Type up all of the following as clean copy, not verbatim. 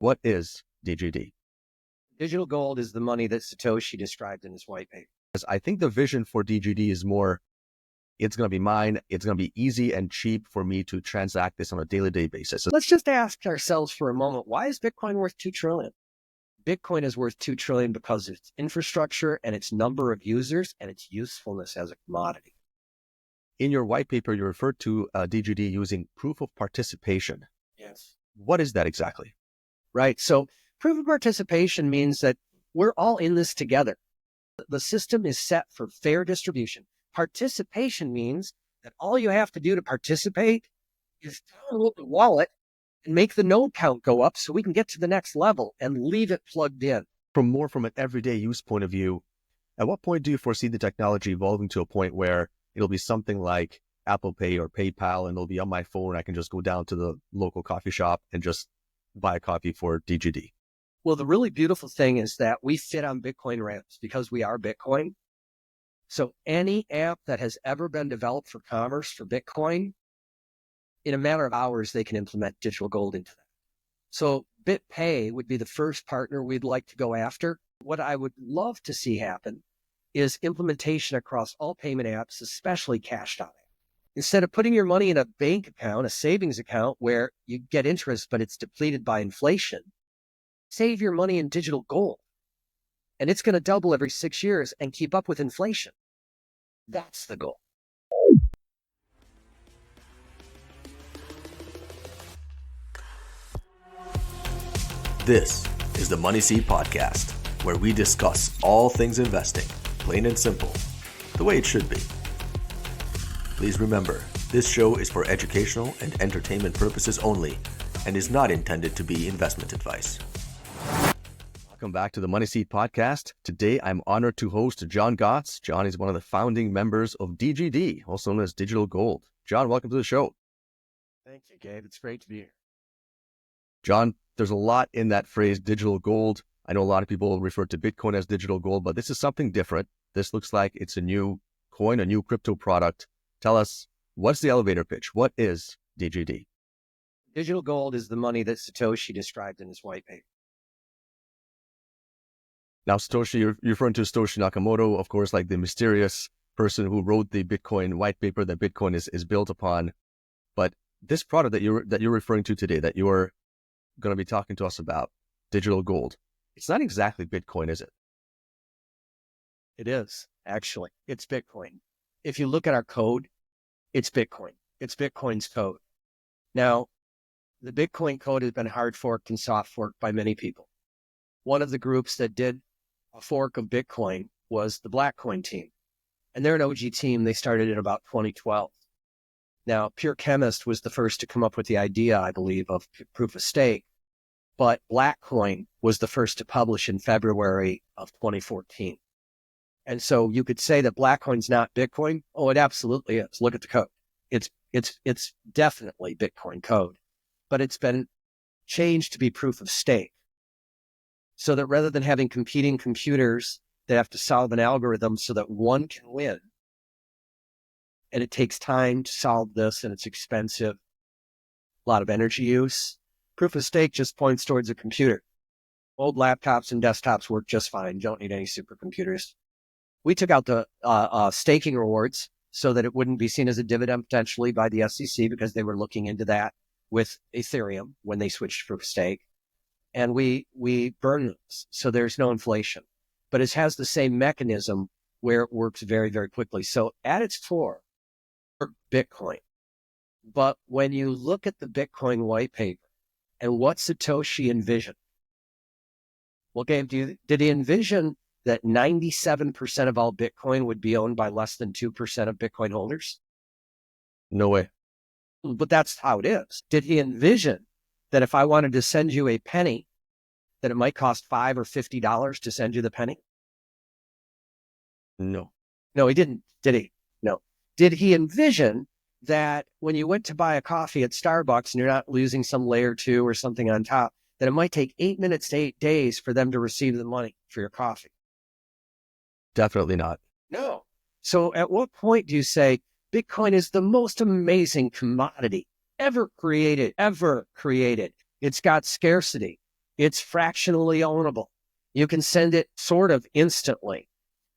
What is DGD? Digital gold is the money that Satoshi described in his white paper. I think the vision for DGD is more, it's going to be mine. It's going to be easy and cheap for me to transact this on a daily basis. Let's just ask ourselves for a moment, why is Bitcoin worth $2 trillion? Bitcoin is worth $2 trillion because of its infrastructure and its number of users and its usefulness as a commodity. In your white paper, you referred to DGD using proof of participation. Yes. What is that exactly? Right. So proof of participation means that we're all in this together. The system is set for fair distribution. Participation means that all you have to do to participate is download the wallet and make the node count go up so we can get to the next level and leave it plugged in. From an everyday use point of view, at what point do you foresee the technology evolving to a point where it'll be something like Apple Pay or PayPal and it'll be on my phone? I can just go down to the local coffee shop and just buy a coffee for DGD. Well, the really beautiful thing is that we fit on Bitcoin ramps because we are Bitcoin. So any app that has ever been developed for commerce for Bitcoin, in a matter of hours, they can implement digital gold into that. So BitPay would be the first partner we'd like to go after. What I would love to see happen is implementation across all payment apps, especially cash out. Instead of putting your money in a bank account, a savings account where you get interest, but it's depleted by inflation, save your money in digital gold. And it's going to double every 6 years and keep up with inflation. That's the goal. This is the Money Seed Podcast, where we discuss all things investing, plain and simple, the way it should be. Please remember, this show is for educational and entertainment purposes only and is not intended to be investment advice. Welcome back to the Money Seed Podcast. Today, I'm honored to host John Gotts. John is one of the founding members of DGD, also known as Digital Gold. John, welcome to the show. Thank you, Gabe. It's great to be here. John, there's a lot in that phrase, digital gold. I know a lot of people refer to Bitcoin as digital gold, but this is something different. This looks like it's a new coin, a new crypto product. Tell us, what's the elevator pitch? What is DGD? Digital gold is the money that Satoshi described in his white paper. Now, Satoshi, you're referring to Satoshi Nakamoto, of course, like the mysterious person who wrote the Bitcoin white paper that Bitcoin is built upon. But this product that you're referring to today, that you're going to be talking to us about, digital gold, it's not exactly Bitcoin, is it? It is, actually. It's Bitcoin. If you look at our code, it's Bitcoin. It's Bitcoin's code. Now, the Bitcoin code has been hard forked and soft forked by many people. One of the groups that did a fork of Bitcoin was the Blackcoin team. And they're an OG team. They started in about 2012. Now, Pure Chemist was the first to come up with the idea, I believe, of proof of stake. But Blackcoin was the first to publish in February of 2014. And so you could say that Blackcoin's not Bitcoin. Oh, it absolutely is. Look at the code. It's definitely Bitcoin code, but it's been changed to be proof of stake. So that rather than having competing computers that have to solve an algorithm so that one can win, and it takes time to solve this and it's expensive, a lot of energy use, proof of stake just points towards a computer. Old laptops and desktops work just fine. You don't need any supercomputers. We took out the staking rewards so that it wouldn't be seen as a dividend potentially by the SEC because they were looking into that with Ethereum when they switched to proof of stake. And we burn those, so there's no inflation. But it has the same mechanism where it works very, very quickly. So at its core, Bitcoin. But when you look at the Bitcoin white paper and what Satoshi envisioned, well, Gabe, did he envision that 97% of all Bitcoin would be owned by less than 2% of Bitcoin holders? No way. But that's how it is. Did he envision that if I wanted to send you a penny, that it might cost $5 or $50 to send you the penny? No. No, he didn't, did he? No. Did he envision that when you went to buy a coffee at Starbucks and you're not losing some layer 2 or something on top, that it might take 8 minutes to 8 days for them to receive the money for your coffee? Definitely not. No. So at what point do you say Bitcoin is the most amazing commodity ever created? It's got scarcity. It's fractionally ownable. You can send it sort of instantly.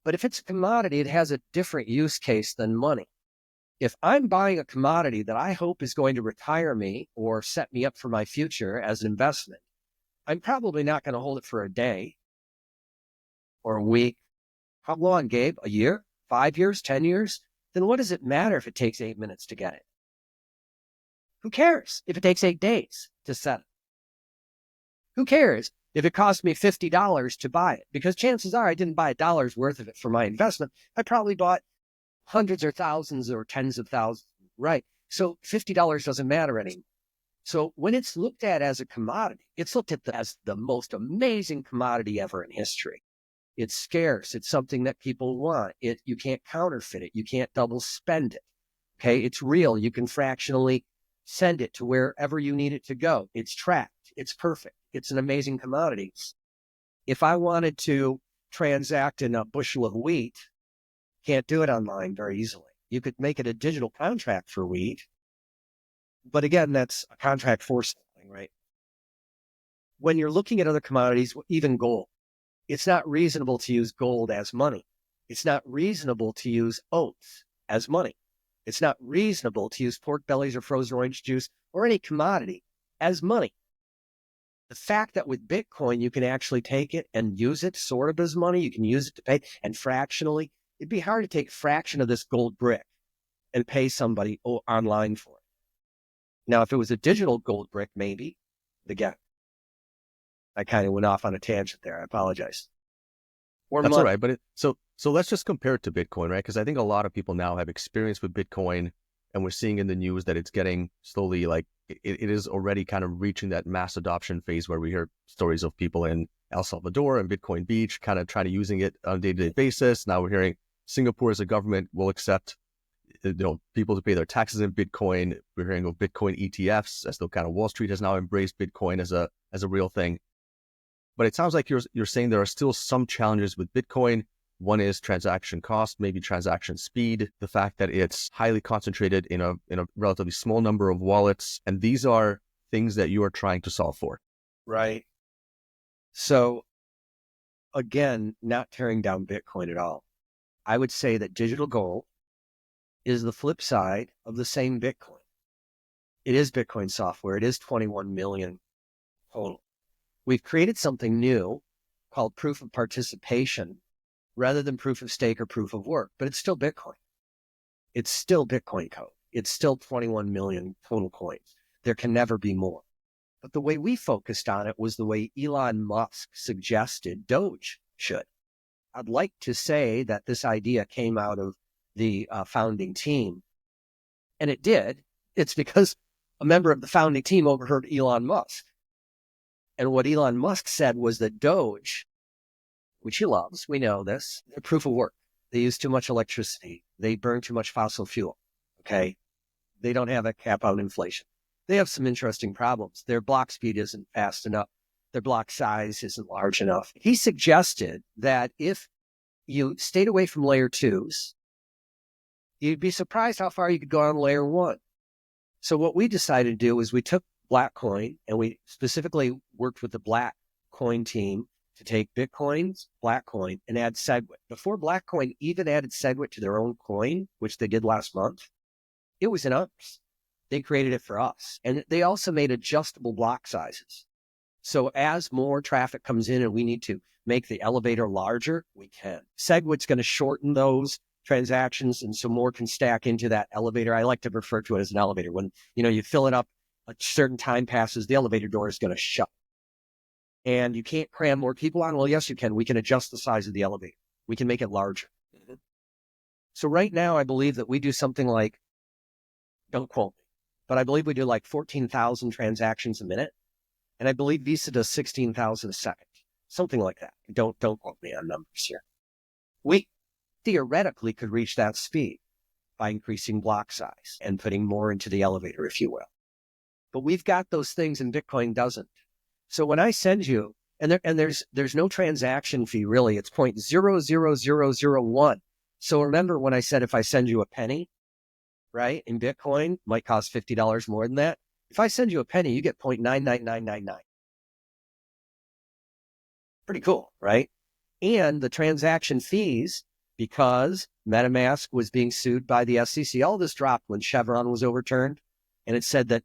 But if it's a commodity, it has a different use case than money. If I'm buying a commodity that I hope is going to retire me or set me up for my future as an investment, I'm probably not going to hold it for a day or a week. How long, Gabe? A year? 5 years? 10 years? Then what does it matter if it takes 8 minutes to get it? Who cares if it takes 8 days to set it? Who cares if it cost me $50 to buy it? Because chances are I didn't buy $1 worth of it for my investment. I probably bought hundreds or thousands or tens of thousands, right? So $50 doesn't matter anymore. So when it's looked at as a commodity, it's looked at as the most amazing commodity ever in history. It's scarce. It's something that people want. You can't counterfeit it. You can't double spend it. Okay, it's real. You can fractionally send it to wherever you need it to go. It's tracked. It's perfect. It's an amazing commodity. If I wanted to transact in a bushel of wheat, can't do it online very easily. You could make it a digital contract for wheat. But again, that's a contract for something, right? When you're looking at other commodities, even gold, it's not reasonable to use gold as money. It's not reasonable to use oats as money. It's not reasonable to use pork bellies or frozen orange juice or any commodity as money. The fact that with Bitcoin, you can actually take it and use it sort of as money, you can use it to pay, and fractionally, it'd be hard to take a fraction of this gold brick and pay somebody online for it. Now, if it was a digital gold brick, maybe, again, I kind of went off on a tangent there. I apologize. That's all right. But so let's just compare it to Bitcoin, right? Because I think a lot of people now have experience with Bitcoin, and we're seeing in the news that it's getting slowly, like it is already kind of reaching that mass adoption phase where we hear stories of people in El Salvador and Bitcoin Beach kind of trying to using it on a day-to-day basis. Now we're hearing Singapore as a government will accept people to pay their taxes in Bitcoin. We're hearing of Bitcoin ETFs, as though kind of Wall Street has now embraced Bitcoin as a real thing. But it sounds like you're saying there are still some challenges with Bitcoin. One is transaction cost, maybe transaction speed, the fact that it's highly concentrated in a relatively small number of wallets. And these are things that you are trying to solve for. Right. So again, not tearing down Bitcoin at all. I would say that digital gold is the flip side of the same Bitcoin. It is Bitcoin software. It is 21 million total. We've created something new called proof of participation rather than proof of stake or proof of work, but it's still Bitcoin. It's still Bitcoin code. It's still 21 million total coins. There can never be more. But the way we focused on it was the way Elon Musk suggested Doge should. I'd like to say that this idea came out of the founding team, and it did. It's because a member of the founding team overheard Elon Musk. And what Elon Musk said was that Doge, which he loves, we know this, they're proof of work. They use too much electricity. They burn too much fossil fuel. Okay. They don't have a cap on inflation. They have some interesting problems. Their block speed isn't fast enough. Their block size isn't large enough. He suggested that if you stayed away from layer 2s, you'd be surprised how far you could go on layer 1. So what we decided to do is we took Blackcoin and we specifically worked with the Blackcoin team to take Bitcoin's Blackcoin and add SegWit. Before Blackcoin even added SegWit to their own coin, which they did last month, it was in us. They created it for us. And they also made adjustable block sizes. So as more traffic comes in and we need to make the elevator larger, we can. SegWit's going to shorten those transactions, and so more can stack into that elevator. I like to refer to it as an elevator. When you fill it up, a certain time passes, the elevator door is going to shut. And you can't cram more people on. Well, yes, you can. We can adjust the size of the elevator. We can make it larger. Mm-hmm. So right now, I believe that we do something like, don't quote me, but I believe we do like 14,000 transactions a minute. And I believe Visa does 16,000 a second, something like that. Don't quote me on numbers here. We theoretically could reach that speed by increasing block size and putting more into the elevator, if you will. But we've got those things and Bitcoin doesn't. So when I send you, and there's no transaction fee really, it's 0.00001. So remember when I said if I send you a penny, right, in Bitcoin, might cost $50 more than that. If I send you a penny, you get 0.99999. Pretty cool, right? And the transaction fees, because MetaMask was being sued by the SEC, all this dropped when Chevron was overturned. And it said that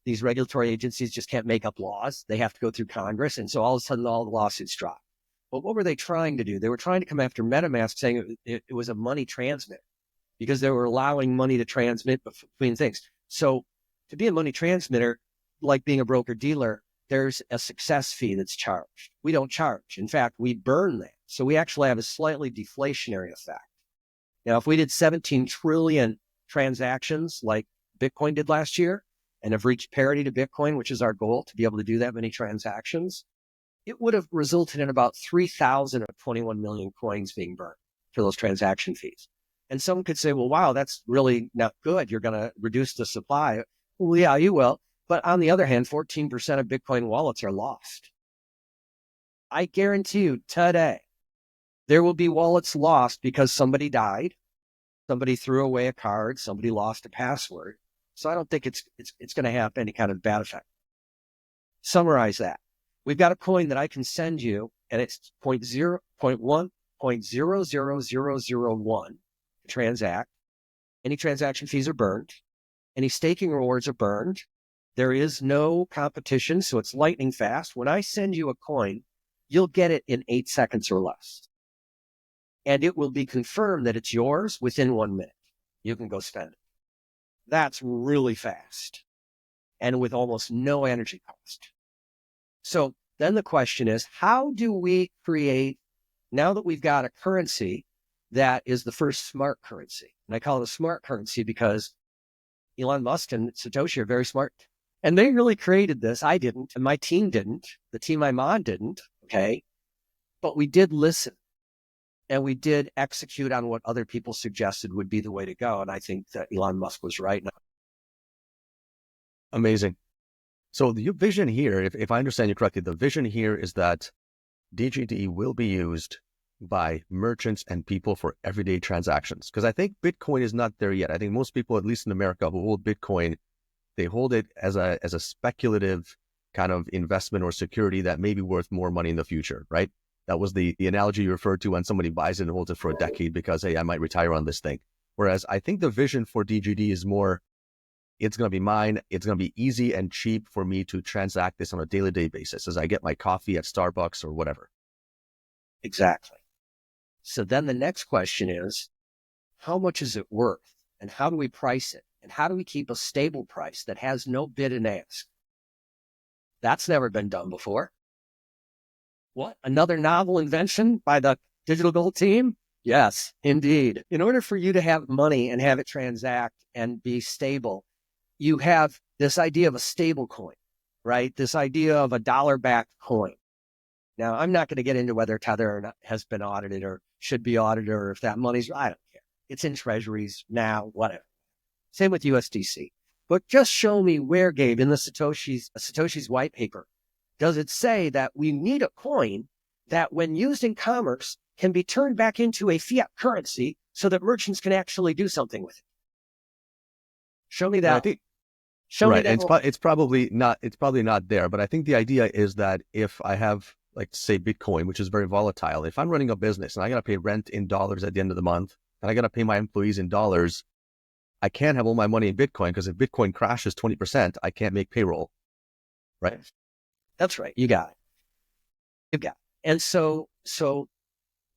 these regulatory agencies just can't make up laws. They have to go through Congress. And so all of a sudden, all the lawsuits dropped. But what were they trying to do? They were trying to come after MetaMask, saying it was a money transmitter because they were allowing money to transmit between things. So to be a money transmitter, like being a broker dealer, there's a success fee that's charged. We don't charge. In fact, we burn that. So we actually have a slightly deflationary effect. Now, if we did 17 trillion transactions like Bitcoin did last year and have reached parity to Bitcoin, which is our goal to be able to do that many transactions, it would have resulted in about 3,000 of 21 million coins being burned for those transaction fees. And some could say, well, wow, that's really not good. You're going to reduce the supply. Well, yeah, you will. But on the other hand, 14% of Bitcoin wallets are lost. I guarantee you today, there will be wallets lost because somebody died, somebody threw away a card, somebody lost a password. So I don't think it's going to have any kind of bad effect. Summarize that. We've got a coin that I can send you, and it's 0.1.00001 to transact. Any transaction fees are burned. Any staking rewards are burned. There is no competition, so it's lightning fast. When I send you a coin, you'll get it in 8 seconds or less. And it will be confirmed that it's yours within 1 minute. You can go spend it. That's really fast and with almost no energy cost. So then the question is, how do we create, now that we've got a currency that is the first smart currency? And I call it a smart currency because Elon Musk and Satoshi are very smart. And they really created this. I didn't, and my team didn't. The team I'm on didn't, okay? But we did listen, and we did execute on what other people suggested would be the way to go. And I think that Elon Musk was right. Amazing. So the vision here, if I understand you correctly, the vision here is that DGD will be used by merchants and people for everyday transactions. Because I think Bitcoin is not there yet. I think most people, at least in America, who hold Bitcoin, they hold it as a speculative kind of investment or security that may be worth more money in the future, right? That was the analogy you referred to when somebody buys it and holds it for a decade because, hey, I might retire on this thing. Whereas I think the vision for DGD is more, it's going to be mine. It's going to be easy and cheap for me to transact this on a daily basis as I get my coffee at Starbucks or whatever. Exactly. So then the next question is, how much is it worth? And how do we price it? And how do we keep a stable price that has no bid and ask? That's never been done before. What? Another novel invention by the Digital Gold team? Yes, indeed. In order for you to have money and have it transact and be stable, you have this idea of a stable coin, right? This idea of a dollar-backed coin. Now, I'm not going to get into whether Tether or not has been audited or should be audited or if that money's, I don't care. It's in treasuries now, whatever. Same with USDC. But just show me where, Gabe, in the Satoshi's white paper, does it say that we need a coin that when used in commerce can be turned back into a fiat currency so that merchants can actually do something with it? Show me that. Show me that. It's probably not there, but I think the idea is that if I have, like, say, Bitcoin, which is very volatile, if I'm running a business and I got to pay rent in dollars at the end of the month and I got to pay my employees in dollars, I can't have all my money in Bitcoin because if Bitcoin crashes 20%, I can't make payroll, right? That's right. You got it. And so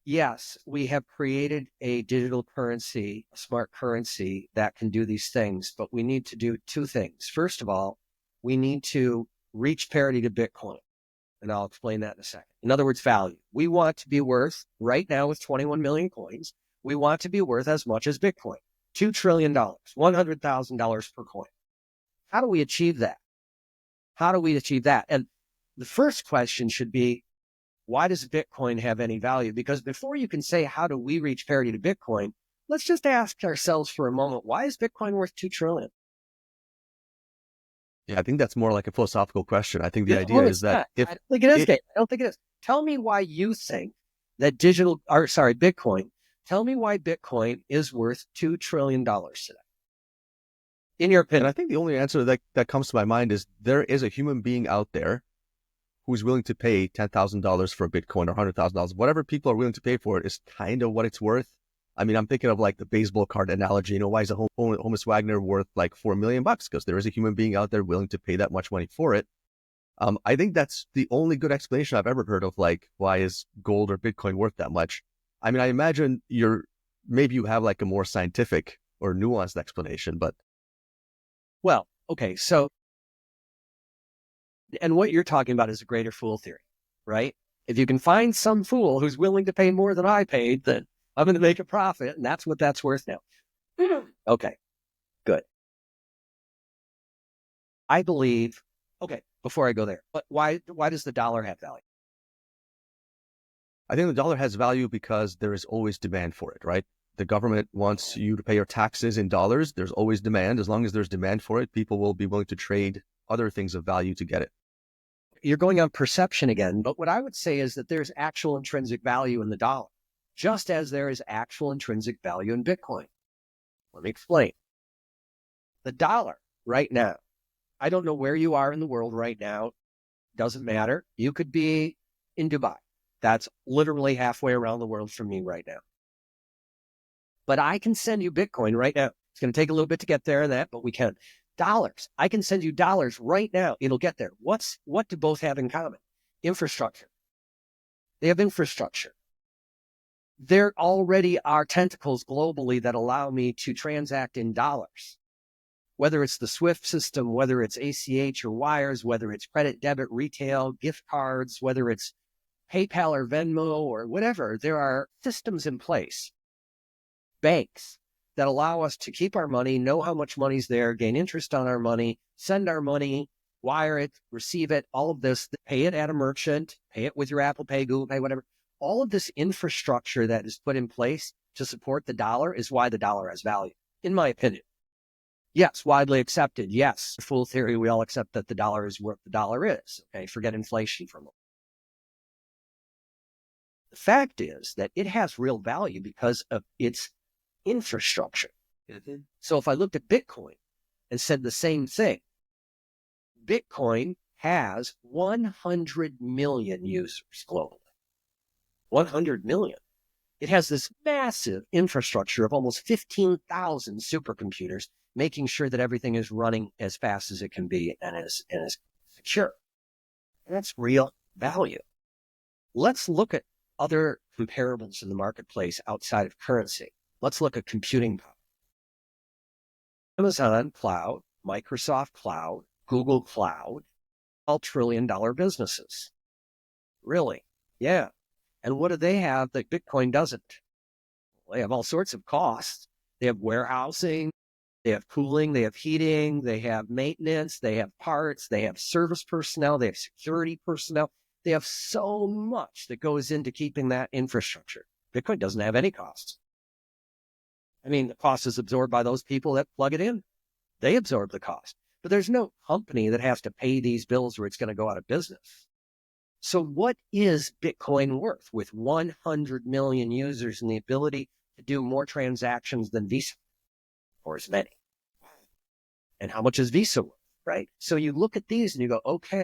yes, we have created a digital currency, a smart currency that can do these things, but we need to do two things. First of all, we need to reach parity to Bitcoin. And I'll explain that in a second. In other words, value. We want to be worth, right now with 21 million coins, we want to be worth as much as Bitcoin. $2 trillion, $100,000 per coin. How do we achieve that? And the first question should be, why does Bitcoin have any value? Because before you can say, how do we reach parity to Bitcoin, let's just ask ourselves for a moment, why is Bitcoin worth $2 trillion? Yeah, I think that's more like a philosophical question. I think the idea is that I don't think it is, Gabe. I don't think it is. Tell me why you think that Bitcoin, tell me why Bitcoin is worth $2 trillion today. In your opinion. And I think the only answer that comes to my mind is there is a human being out there who's willing to pay $10,000 for a Bitcoin or $100,000, whatever people are willing to pay for it is kind of what it's worth. I mean, I'm thinking of like the baseball card analogy. Why is a Honus Wagner worth like $4 million? Because there is a human being out there willing to pay that much money for it. I think that's the only good explanation I've ever heard of, like, why is gold or Bitcoin worth that much? I mean, I imagine maybe you have like a more scientific or nuanced explanation, but. Well, okay. So, and what you're talking about is a greater fool theory, right? If you can find some fool who's willing to pay more than I paid, then I'm going to make a profit, and that's what that's worth now. Okay, good. I believe, okay, before I go there, but why does the dollar have value? I think the dollar has value because there is always demand for it, right? The government wants you to pay your taxes in dollars. There's always demand. As long as there's demand for it, people will be willing to trade other things of value to get it. You're going on perception again, but what I would say is that there's actual intrinsic value in the dollar, just as there is actual intrinsic value in Bitcoin. Let me explain. The dollar right now, I don't know where you are in the world right now. Doesn't matter. You could be in Dubai. That's literally halfway around the world from me right now. But I can send you Bitcoin right now. It's going to take a little bit to get there and that, but we can. Dollars. I can send you dollars right now. It'll get there. What do both have in common? Infrastructure. They have infrastructure. There already are tentacles globally that allow me to transact in dollars. Whether it's the SWIFT system, whether it's ACH or wires, whether it's credit, debit, retail, gift cards, whether it's PayPal or Venmo or whatever, there are systems in place, banks that allow us to keep our money, know how much money's there, gain interest on our money, send our money, wire it, receive it, all of this, pay it at a merchant, pay it with your Apple Pay, Google Pay, whatever. All of this infrastructure that is put in place to support the dollar is why the dollar has value, in my opinion. Yes, widely accepted. Yes, fool theory, we all accept that the dollar is what the dollar is. Okay, forget inflation for a moment. The fact is that it has real value because of its infrastructure. So if I looked at Bitcoin and said the same thing, Bitcoin has 100 million users globally. 100 million. It has this massive infrastructure of almost 15,000 supercomputers, making sure that everything is running as fast as it can be and as secure. And that's real value. Let's look at other comparables in the marketplace outside of currency. Let's look at computing power. Amazon Cloud, Microsoft Cloud, Google Cloud, all trillion-dollar businesses. Really? Yeah. And what do they have that Bitcoin doesn't? Well, they have all sorts of costs. They have warehousing, they have cooling, they have heating, they have maintenance, they have parts, they have service personnel, they have security personnel. They have so much that goes into keeping that infrastructure. Bitcoin doesn't have any costs. I mean, the cost is absorbed by those people that plug it in. They absorb the cost. But there's no company that has to pay these bills or it's going to go out of business. So what is Bitcoin worth with 100 million users and the ability to do more transactions than Visa, or as many? And how much is Visa worth, right? So you look at these and you go, okay,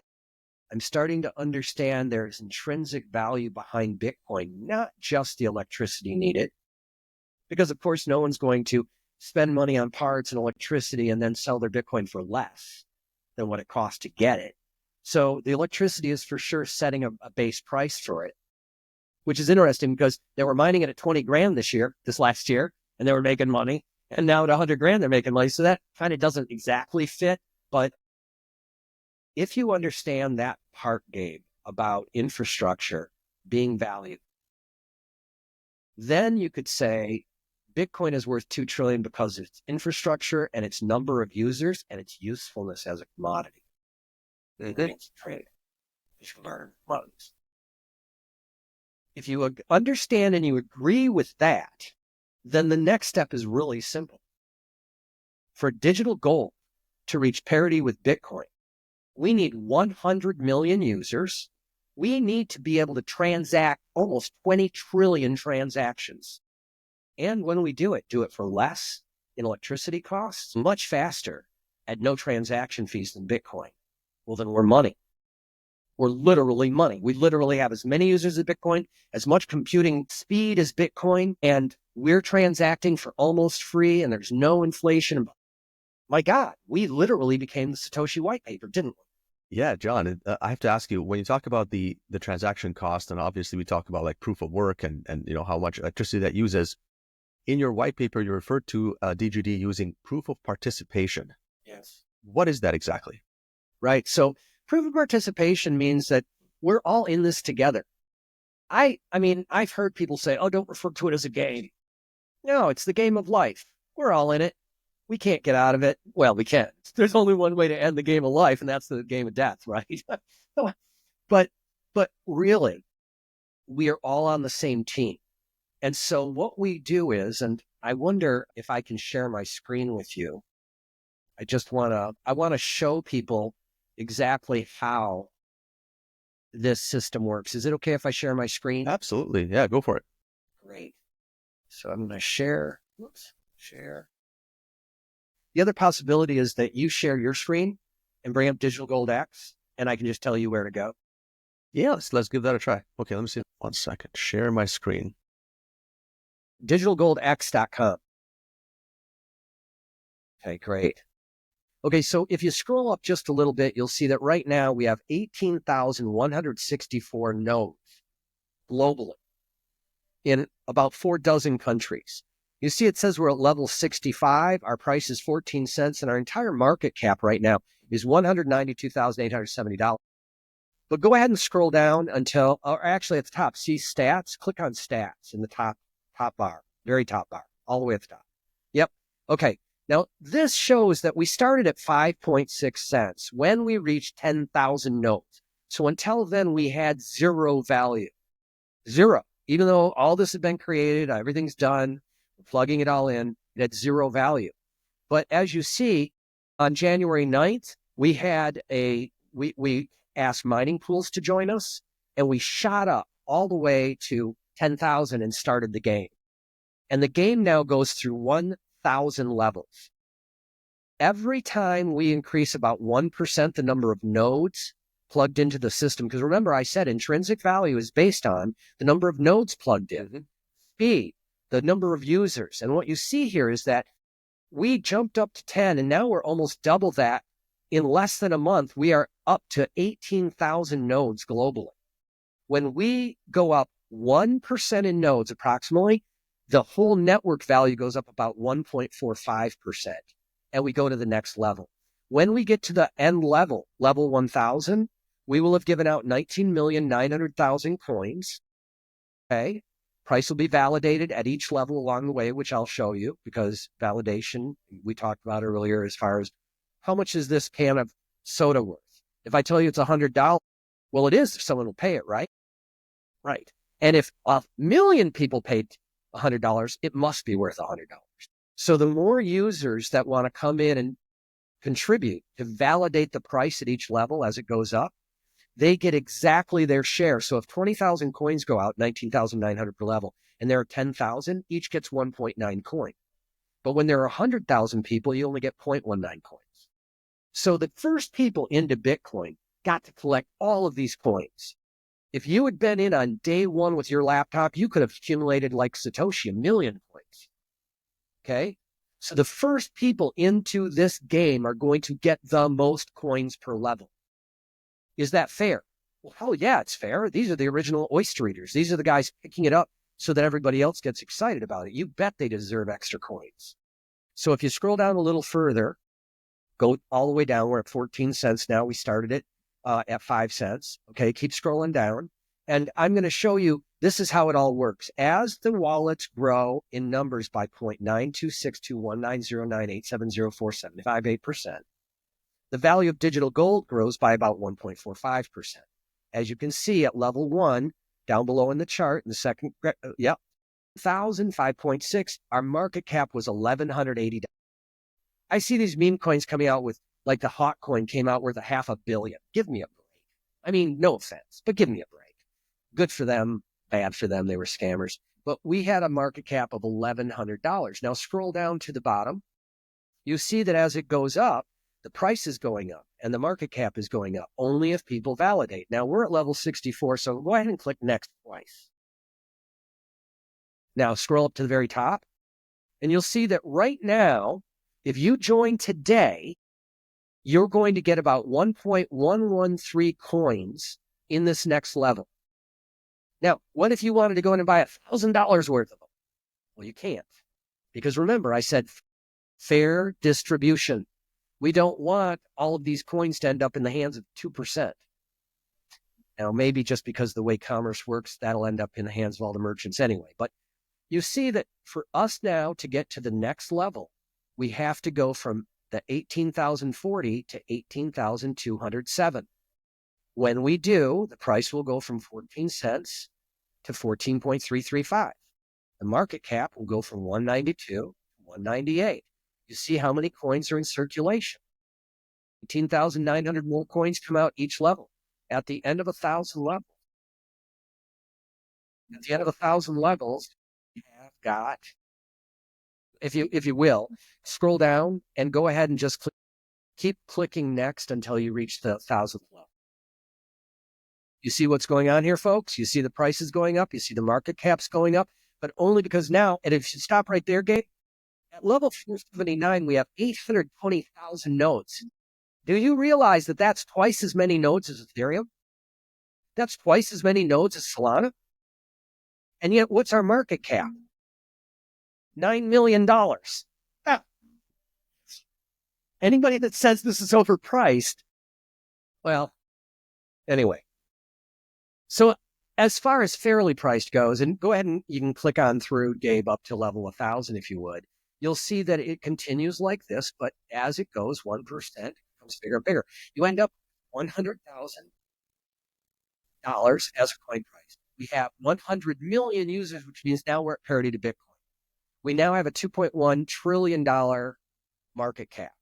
I'm starting to understand there's intrinsic value behind Bitcoin, not just the electricity needed. Because, of course, no one's going to spend money on parts and electricity and then sell their Bitcoin for less than what it costs to get it. So the electricity is for sure setting a base price for it, which is interesting because they were mining it at 20 grand this last year, and they were making money. And now at 100 grand, they're making money. So that kind of doesn't exactly fit. But if you understand that part, Gabe, about infrastructure being valued, then you could say Bitcoin is worth 2 trillion because of its infrastructure and its number of users and its usefulness as a commodity. It's trade. You should learn commodities. If you understand and you agree with that, then the next step is really simple. For digital gold to reach parity with Bitcoin, we need 100 million users. We need to be able to transact almost 20 trillion transactions. And when we do it for less in electricity costs, much faster at no transaction fees than Bitcoin. Well, then we're money. We're literally money. We literally have as many users as Bitcoin, as much computing speed as Bitcoin, and we're transacting for almost free, and there's no inflation. My God, we literally became the Satoshi white paper, didn't we? Yeah, John, I have to ask you, when you talk about the transaction cost, and obviously we talk about like proof of work and how much electricity that uses, in your white paper, you referred to DGD using proof of participation. Yes. What is that exactly? Right. So proof of participation means that we're all in this together. I mean, I've heard people say, oh, don't refer to it as a game. No, it's the game of life. We're all in it. We can't get out of it. Well, we can. There's only one way to end the game of life, and that's the game of death, right? but really, we are all on the same team. And so what we do is, and I wonder if I can share my screen with you. I want to show people exactly how this system works. Is it okay if I share my screen? Absolutely. Yeah, go for it. Great. So I'm going to share. Share. The other possibility is that you share your screen and bring up Digital Gold X, and I can just tell you where to go. Yeah, let's give that a try. Okay, let me see. 1 second. Share my screen. DigitalGoldX.com. Okay, great. Okay, so if you scroll up just a little bit, you'll see that right now we have 18,164 nodes globally in about 4 dozen countries. You see, it says we're at level 65. Our price is 14 cents, and our entire market cap right now is $192,870. But go ahead and scroll down until, or actually at the top, see stats. Click on stats in the top bar, very top bar, all the way at the top. Yep. Okay. Now, this shows that we started at 5.6 cents when we reached 10,000 nodes. So until then, we had zero value. Zero. Even though all this had been created, everything's done, we're plugging it all in, it had zero value. But as you see, on January 9th, we had we asked mining pools to join us, and we shot up all the way to 10,000 and started the game. And the game now goes through 1,000 levels. Every time we increase about 1% the number of nodes plugged into the system, because remember I said intrinsic value is based on the number of nodes plugged in, speed, the number of users. And what you see here is that we jumped up to 10, and now we're almost double that. In less than a month, we are up to 18,000 nodes globally. When we go up 1% in nodes approximately, the whole network value goes up about 1.45%, and we go to the next level. When we get to the end level, level 1,000, we will have given out 19,900,000 coins. Okay. Price will be validated at each level along the way, which I'll show you, because validation, we talked about earlier as far as how much is this can of soda worth? If I tell you it's $100, well, it is if someone will pay it, right? Right. And if 1 million people paid $100, it must be worth $100. So the more users that want to come in and contribute to validate the price at each level as it goes up, they get exactly their share. So if 20,000 coins go out, 19,900 per level, and there are 10,000, each gets 1.9 coin. But when there are 100,000 people, you only get 0.19 coins. So the first people into Bitcoin got to collect all of these coins. If you had been in on day one with your laptop, you could have accumulated like Satoshi, 1 million coins. Okay? So the first people into this game are going to get the most coins per level. Is that fair? Well, hell yeah, it's fair. These are the original oyster eaters. These are the guys picking it up so that everybody else gets excited about it. You bet they deserve extra coins. So if you scroll down a little further, go all the way down. We're at 14 cents now. We started it at 5 cents. Okay, keep scrolling down. And I'm going to show you, this is how it all works. As the wallets grow in numbers by 0.926219098704758%, the value of digital gold grows by about 1.45%. As you can see at level 1, down below in the chart, in the second, 1,000, 5.6, our market cap was $1,180. I see these meme coins coming out with, like the hot coin came out worth $500 million. Give me a break. I mean, no offense, but give me a break. Good for them, bad for them, they were scammers. But we had a market cap of $1,100. Now scroll down to the bottom. You see that as it goes up, the price is going up and the market cap is going up only if people validate. Now we're at level 64, so go ahead and click next twice. Now scroll up to the very top and you'll see that right now, if you join today, you're going to get about 1.113 coins in this next level. Now, what if you wanted to go in and buy $1,000 worth of them? Well, you can't. Because remember, I said fair distribution. We don't want all of these coins to end up in the hands of 2%. Now, maybe just because the way commerce works, that'll end up in the hands of all the merchants anyway. But you see that for us now to get to the next level, we have to go from the 18,040 to 18,207. When we do, the price will go from 14 cents to 14.335. The market cap will go from 192 to 198. You see how many coins are in circulation. 18,900 more coins come out each level. At the end of 1,000 levels, you have got, if you will, scroll down and go ahead and just keep clicking next until you reach the 1,000th level. You see what's going on here, folks? You see the prices going up. You see the market caps going up, but only because now, and if you stop right there, Gabe, at level 479, we have 820,000 nodes. Do you realize that that's twice as many nodes as Ethereum? That's twice as many nodes as Solana. And yet, what's our market cap? $9 million. Ah. Anybody that says this is overpriced, well, anyway. So as far as fairly priced goes, and go ahead and you can click on through, Gabe, up to level 1,000 if you would, you'll see that it continues like this, but as it goes 1%, it becomes bigger and bigger. You end up $100,000 as a coin price. We have 100 million users, which means now we're at parity to Bitcoin. We now have a $2.1 trillion market cap,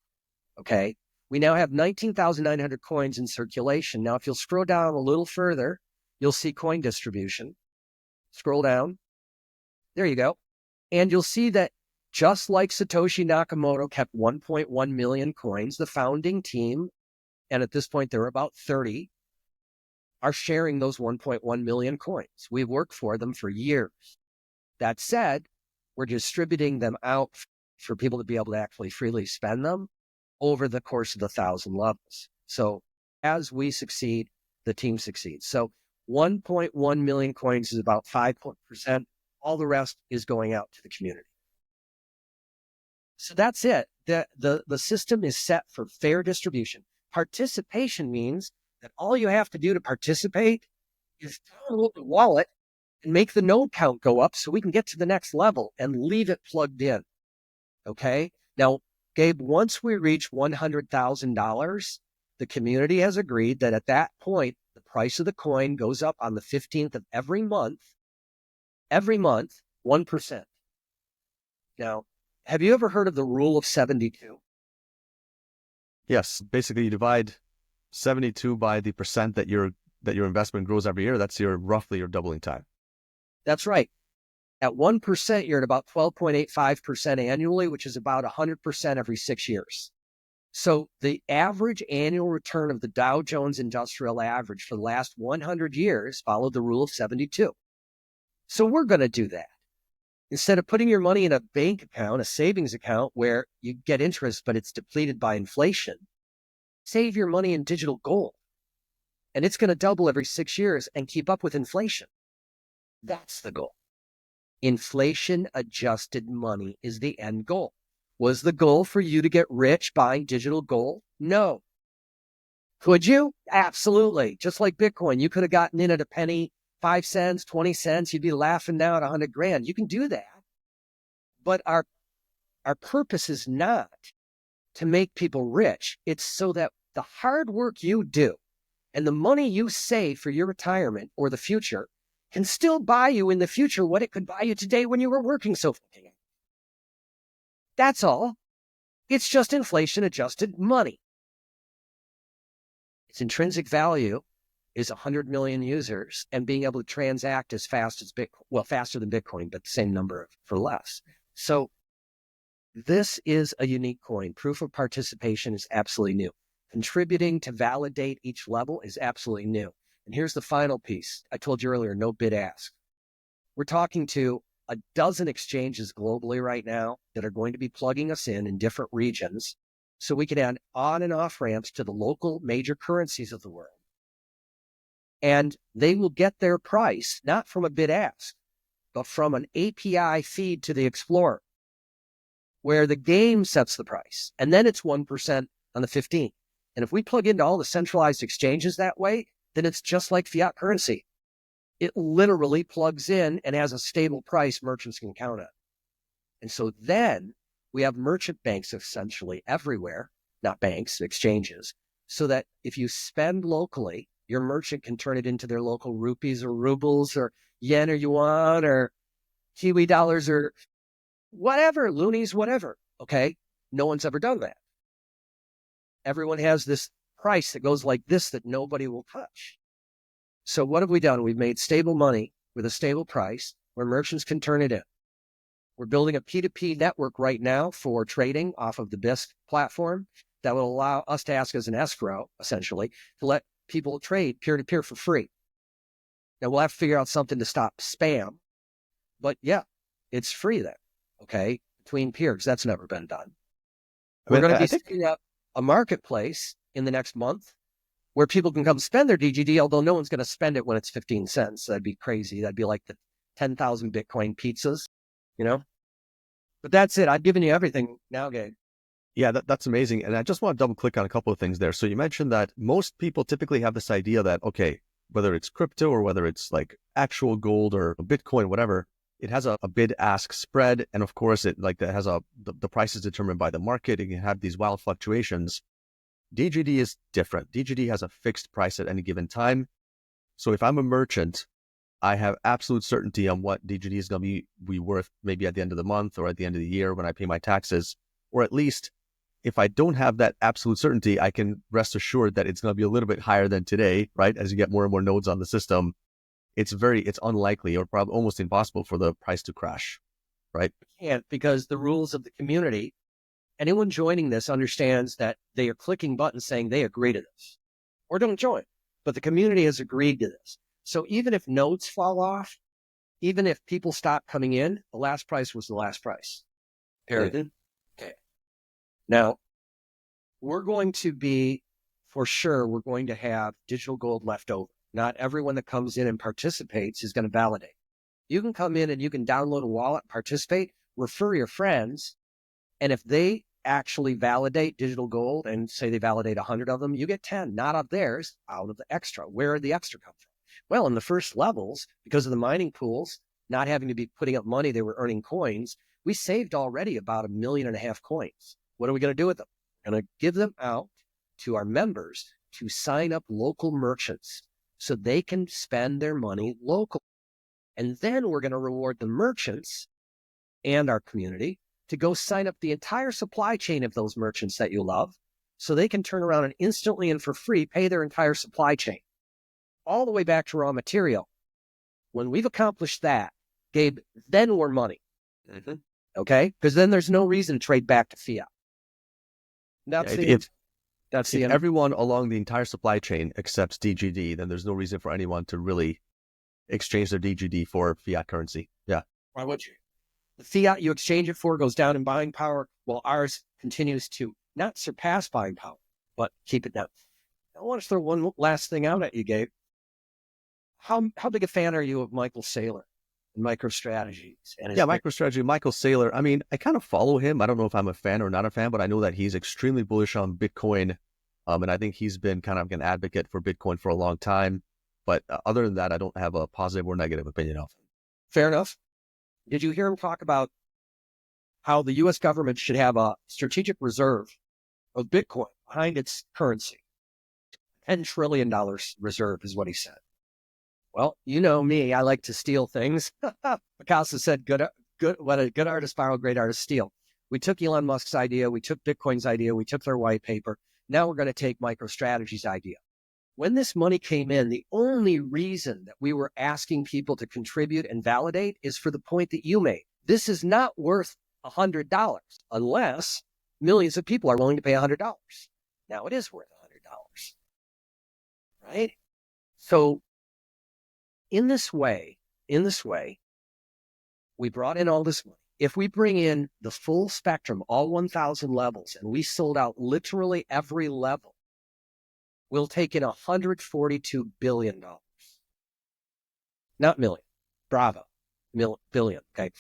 okay? We now have 19,900 coins in circulation. Now, if you'll scroll down a little further, you'll see coin distribution. Scroll down. There you go. And you'll see that just like Satoshi Nakamoto kept 1.1 million coins, the founding team, and at this point there are about 30, are sharing those 1.1 million coins. We've worked for them for years. That said, we're distributing them out for people to be able to actually freely spend them over the course of the 1,000 levels. So as we succeed, the team succeeds. So 1.1 million coins is about 5%. All the rest is going out to the community. So that's it. The system is set for fair distribution. Participation means that all you have to do to participate is download the wallet and make the node count go up so we can get to the next level and leave it plugged in. Okay? Now, Gabe, once we reach $100,000, the community has agreed that at that point, the price of the coin goes up on the 15th of every month, 1%. Now, have you ever heard of the rule of 72? Yes. Basically, you divide 72 by the percent that your investment grows every year. That's roughly your doubling time. That's right. At 1%, you're at about 12.85% annually, which is about 100% every 6 years. So the average annual return of the Dow Jones Industrial Average for the last 100 years followed the rule of 72. So we're going to do that. Instead of putting your money in a bank account, a savings account where you get interest, but it's depleted by inflation, save your money in digital gold. And it's going to double every 6 years and keep up with inflation. That's the goal. Inflation-adjusted money is the end goal. Was the goal for you to get rich buying digital gold? No. Could you? Absolutely. Just like Bitcoin, you could have gotten in at a penny, 5 cents, 20 cents. You'd be laughing now at 100 grand. You can do that. But our purpose is not to make people rich. It's so that the hard work you do and the money you save for your retirement or the future can still buy you in the future what it could buy you today when you were working so fucking hard. That's all. It's just inflation-adjusted money. Its intrinsic value is 100 million users and being able to transact as fast as Bitcoin, well, faster than Bitcoin, but the same number for less. So This is a unique coin. Proof of participation is absolutely new. Contributing to validate each level is absolutely new. And here's the final piece. I told you earlier, no bid ask. We're talking to a dozen exchanges globally right now that are going to be plugging us in different regions so we can add on and off ramps to the local major currencies of the world. And they will get their price, not from a bid ask, but from an API feed to the Explorer, where the game sets the price. And then it's 1% on the 15th. And if we plug into all the centralized exchanges that way, then it's just like fiat currency. It literally plugs in and has a stable price merchants can count on. And so then we have merchant banks essentially everywhere, not banks, exchanges, so that if you spend locally, your merchant can turn it into their local rupees or rubles or yen or yuan or Kiwi dollars or whatever, loonies, whatever. Okay. No one's ever done that. Everyone has this price that goes like this that nobody will touch. So what have we done? We've made stable money with a stable price where merchants can turn it in. We're building a P2P network right now for trading off of the BISC platform that will allow us to ask as an escrow, essentially, to let people trade peer-to-peer for free. Now, we'll have to figure out something to stop spam. But yeah, it's free then, okay, between peers. That's never been done. We're going to be setting up a marketplace in the next month where people can come spend their DGD, although no one's going to spend it when it's 15 cents. That'd be crazy. That'd be like the 10,000 Bitcoin pizzas, you know? But that's it. I've given you everything now, Gabe. Yeah, that's amazing. And I just want to double click on a couple of things there. So you mentioned that most people typically have this idea that, okay, whether it's crypto or whether it's like actual gold or Bitcoin, whatever, it has a bid ask spread. And of course, it like that has the price is determined by the market. It can have these wild fluctuations. DGD is different. DGD has a fixed price at any given time. So if I'm a merchant, I have absolute certainty on what DGD is going to be worth maybe at the end of the month or at the end of the year when I pay my taxes. Or at least if I don't have that absolute certainty, I can rest assured that it's going to be a little bit higher than today, right? As you get more and more nodes on the system, it's unlikely or probably almost impossible for the price to crash, right? You can't, because the rules of the community, anyone joining this understands that they are clicking buttons saying they agree to this or don't join, but the community has agreed to this. So even if nodes fall off, even if people stop coming in, the last price was the last price. Period. Okay. Now, we're going to have digital gold left over. Not everyone that comes in and participates is going to validate. You can come in and you can download a wallet, participate, refer your friends, and if they actually validate digital gold and say they validate 100 of them, you get 10, not of theirs, out of the extra. Where did the extra come from? Well, in the first levels, because of the mining pools, not having to be putting up money, they were earning coins. We saved already about 1.5 million coins. What are we going to do with them? We're going to give them out to our members to sign up local merchants so they can spend their money locally. And then we're going to reward the merchants and our community to go sign up the entire supply chain of those merchants that you love so they can turn around and instantly and for free pay their entire supply chain all the way back to raw material. When we've accomplished that, Gabe, then we're money. Mm-hmm. Okay? Because then there's no reason to trade back to fiat. If everyone along the entire supply chain accepts DGD, then there's no reason for anyone to really exchange their DGD for fiat currency. Yeah. Why would you? The fiat you exchange it for goes down in buying power, while ours continues to not surpass buying power, but keep it down. I want to throw one last thing out at you, Gabe. How big a fan are you of Michael Saylor and MicroStrategy? MicroStrategy, Michael Saylor. I mean, I kind of follow him. I don't know if I'm a fan or not a fan, but I know that he's extremely bullish on Bitcoin. And I think he's been kind of an advocate for Bitcoin for a long time. But other than that, I don't have a positive or negative opinion of him. Fair enough. Did you hear him talk about how the U.S. government should have a strategic reserve of Bitcoin behind its currency? $10 trillion reserve is what he said. Well, you know me, I like to steal things. Picasso said, what a good artist borrow, great artist steal. We took Elon Musk's idea, we took Bitcoin's idea, we took their white paper. Now we're going to take MicroStrategy's idea. When this money came in, the only reason that we were asking people to contribute and validate is for the point that you made. This is not worth $100 unless millions of people are willing to pay $100. Now it is worth $100, right? So in this way, we brought in all this money. If we bring in the full spectrum, all 1,000 levels, and we sold out literally every level, we'll take in $142 billion. Not million. Bravo. Billion. Okay.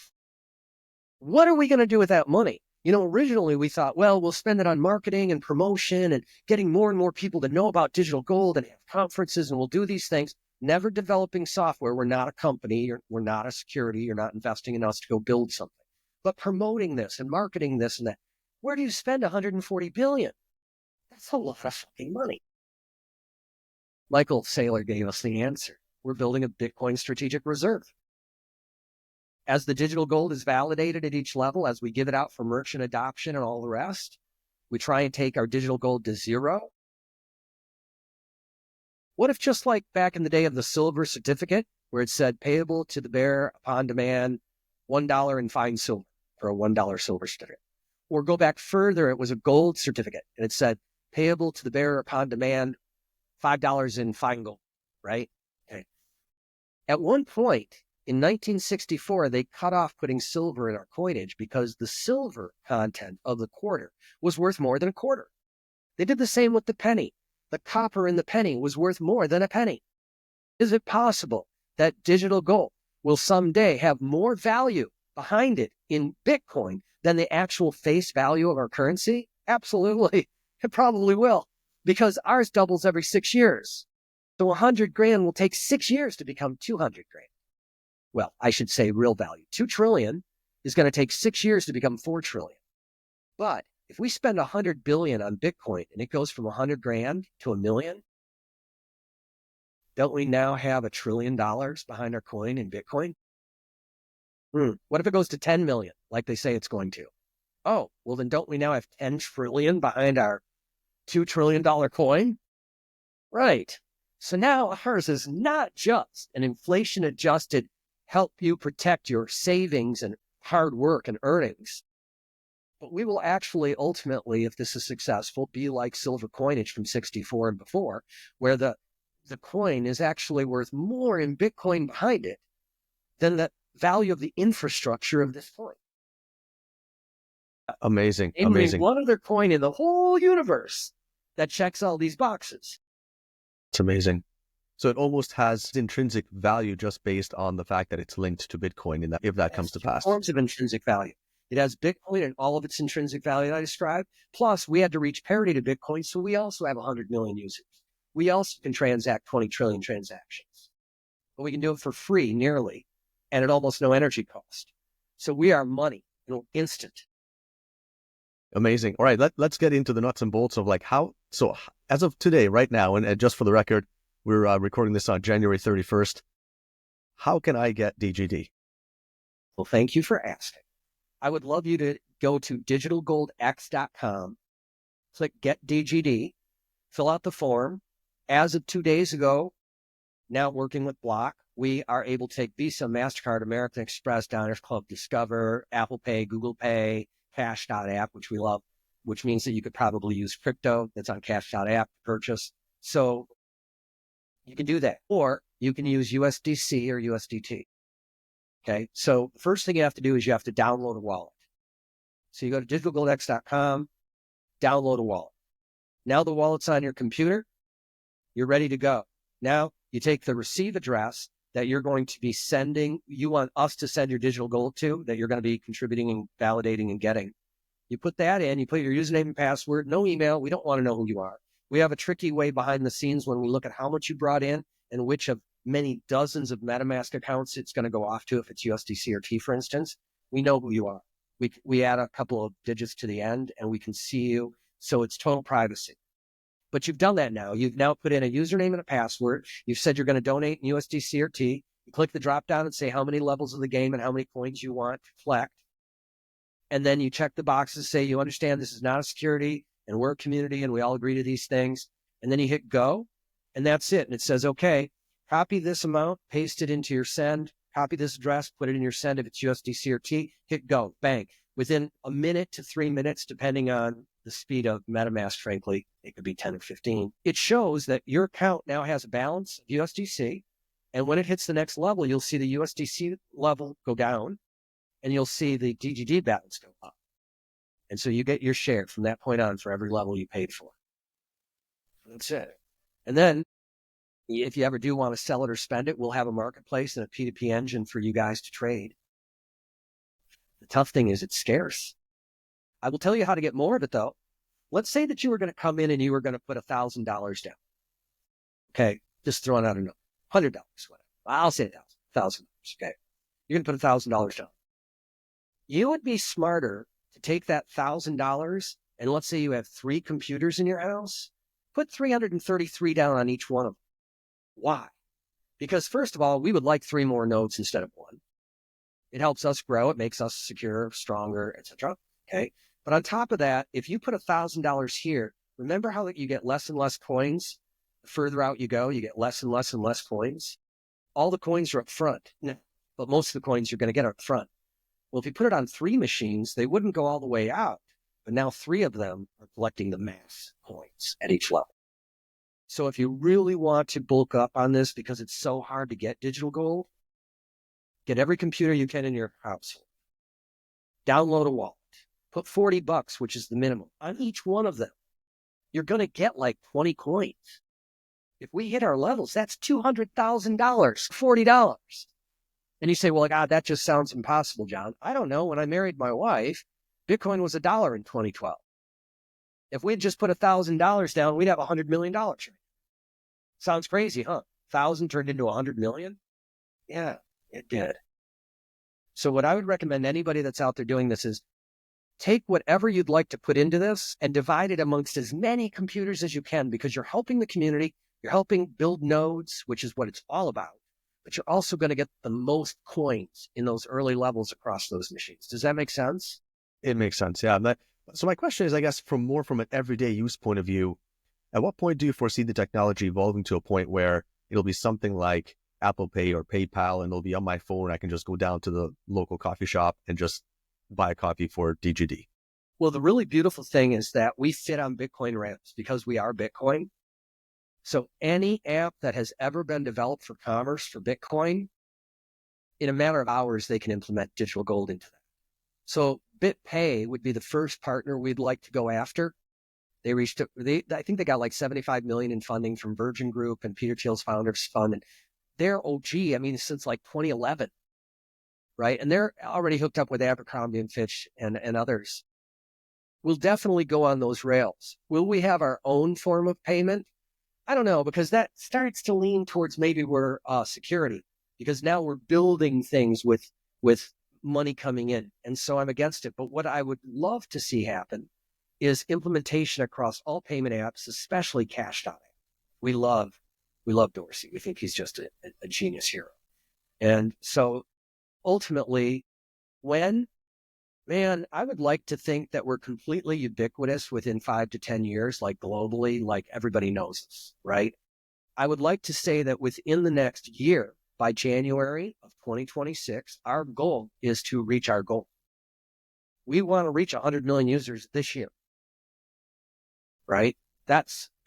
What are we going to do with that money? Originally we thought, well, we'll spend it on marketing and promotion and getting more and more people to know about digital gold and have conferences, and we'll do these things. Never developing software. We're not a company. We're not a security. You're not investing in us to go build something. But promoting this and marketing this and that. Where do you spend $140 billion? That's a lot of fucking money. Michael Saylor gave us the answer. We're building a Bitcoin strategic reserve. As the digital gold is validated at each level, as we give it out for merchant adoption and all the rest, we try and take our digital gold to zero. What if just like back in the day of the silver certificate, where it said payable to the bearer upon demand, $1 in fine silver for a $1 silver certificate? Or go back further, it was a gold certificate, and it said payable to the bearer upon demand, $5 in fine gold, right? Okay. At one point, in 1964, they cut off putting silver in our coinage because the silver content of the quarter was worth more than a quarter. They did the same with the penny. The copper in the penny was worth more than a penny. Is it possible that digital gold will someday have more value behind it in Bitcoin than the actual face value of our currency? Absolutely. It probably will, because ours doubles every 6 years. So 100 grand will take 6 years to become 200 grand. Well, I should say real value. 2 trillion is going to take 6 years to become 4 trillion. But if we spend 100 billion on Bitcoin and it goes from 100 grand to $1 million, don't we now have $1 trillion behind our coin in Bitcoin? What if it goes to 10 million, like they say it's going to? Oh, well then don't we now have 10 trillion behind our $2 trillion coin? Right. So now ours is not just an inflation-adjusted help you protect your savings and hard work and earnings, but we will actually ultimately, if this is successful, be like silver coinage from 64 and before, where the coin is actually worth more in Bitcoin behind it than the value of the infrastructure of this coin. Amazing. Namely, one other coin in the whole universe that checks all these boxes. It's amazing. So it almost has intrinsic value just based on the fact that it's linked to Bitcoin, if that comes to pass. Forms of intrinsic value. It has Bitcoin and all of its intrinsic value that I described. Plus, we had to reach parity to Bitcoin, so we also have 100 million users. We also can transact 20 trillion transactions. But we can do it for free, nearly, and at almost no energy cost. So we are money, instant. Amazing. All right, let's get into the nuts and bolts of how. So as of today, right now, and just for the record, we're recording this on January 31st. How can I get DGD? Well, thank you for asking. I would love you to go to digitalgoldx.com, click Get DGD, fill out the form. As of 2 days ago, now working with Block, we are able to take Visa, MasterCard, American Express, Diners Club, Discover, Apple Pay, Google Pay, Cash.app, which we love, which means that you could probably use crypto that's on Cash.app to purchase. So you can do that. Or you can use USDC or USDT. Okay. So the first thing you have to do is you have to download a wallet. So you go to digitalgoldx.com, download a wallet. Now the wallet's on your computer. You're ready to go. Now you take the receive address that you're going to be sending, you want us to send your digital gold to, that you're going to be contributing and validating and getting. You put that in, you put your username and password, no email. We don't want to know who you are. We have a tricky way behind the scenes when we look at how much you brought in and which of many dozens of MetaMask accounts it's going to go off to if it's USDC or T, for instance. We know who you are. We add a couple of digits to the end and we can see you. So it's total privacy. But you've done that now. You've now put in a username and a password. You've said you're going to donate in USDC or T. You click the drop down and say how many levels of the game and how many coins you want to collect. And then you check the boxes, say you understand this is not a security and we're a community and we all agree to these things. And then you hit go and that's it. And it says, okay, copy this amount, paste it into your send, copy this address, put it in your send if it's USDC or T, hit go, bang. within a minute to 3 minutes, depending on the speed of MetaMask, frankly, it could be 10 or 15. It shows that your account now has a balance of USDC. And when it hits the next level, you'll see the USDC level go down and you'll see the DGD balance go up. And so you get your share from that point on for every level you paid for. That's it. And then if you ever do want to sell it or spend it, we'll have a marketplace and a P2P engine for you guys to trade. The tough thing is it's scarce. I will tell you how to get more of it, though. Let's say that you were going to come in and you were going to put $1,000 down. Okay, just throwing out a number. $100, whatever. I'll say $1,000. Okay, you're going to put $1,000 down. You would be smarter to take that $1,000 and let's say you have 3 computers in your house, put 333 down on each one of them. Why? Because first of all, we would like 3 more nodes instead of 1. It helps us grow. It makes us secure, stronger, etc. Okay. But on top of that, if you put $1,000 here, remember how you get less and less coins? The further out you go, you get less and less and less coins. All the coins are up front, but most of the coins you're going to get up front. Well, if you put it on 3 machines, they wouldn't go all the way out, but now 3 of them are collecting the max coins at each level. So if you really want to bulk up on this because it's so hard to get digital gold, get every computer you can in your household. Download a wallet. Put $40, which is the minimum, on each one of them. You're going to get like 20 coins. If we hit our levels, that's $200,000, $40. And you say, well, God, that just sounds impossible, John. I don't know. When I married my wife, Bitcoin was $1 in 2012. If we'd just put $1,000 down, we'd have $100 million. Sounds crazy, huh? 1,000 turned into 100 million? Yeah, it did. So what I would recommend anybody that's out there doing this is take whatever you'd like to put into this and divide it amongst as many computers as you can, because you're helping the community, you're helping build nodes, which is what it's all about, but you're also going to get the most coins in those early levels across those machines. Does that make sense? It makes sense, yeah. So my question is, I guess, from an everyday use point of view, at what point do you foresee the technology evolving to a point where it'll be something like Apple Pay or PayPal, and it'll be on my phone, I can just go down to the local coffee shop and just buy a coffee for DGD? Well, the really beautiful thing is that we fit on Bitcoin ramps because we are Bitcoin. So any app that has ever been developed for commerce for Bitcoin, in a matter of hours, they can implement digital gold into that. So BitPay would be the first partner we'd like to go after. I think they got like 75 million in funding from Virgin Group and Peter Thiel's Founders Fund. And they're OG, since like 2011, right? And they're already hooked up with Abercrombie and Fitch and others. We'll definitely go on those rails. Will we have our own form of payment? I don't know, because that starts to lean towards maybe we're security, because now we're building things with money coming in. And so I'm against it. But what I would love to see happen is implementation across all payment apps, especially Cash.app. We love Dorsey. We think he's just a genius hero. And so ultimately, I would like to think that we're completely ubiquitous within 5 to 10 years, like globally, like everybody knows us, right? I would like to say that within the next year, by January of 2026, our goal is to reach our goal. We want to reach 100 million users this year, right?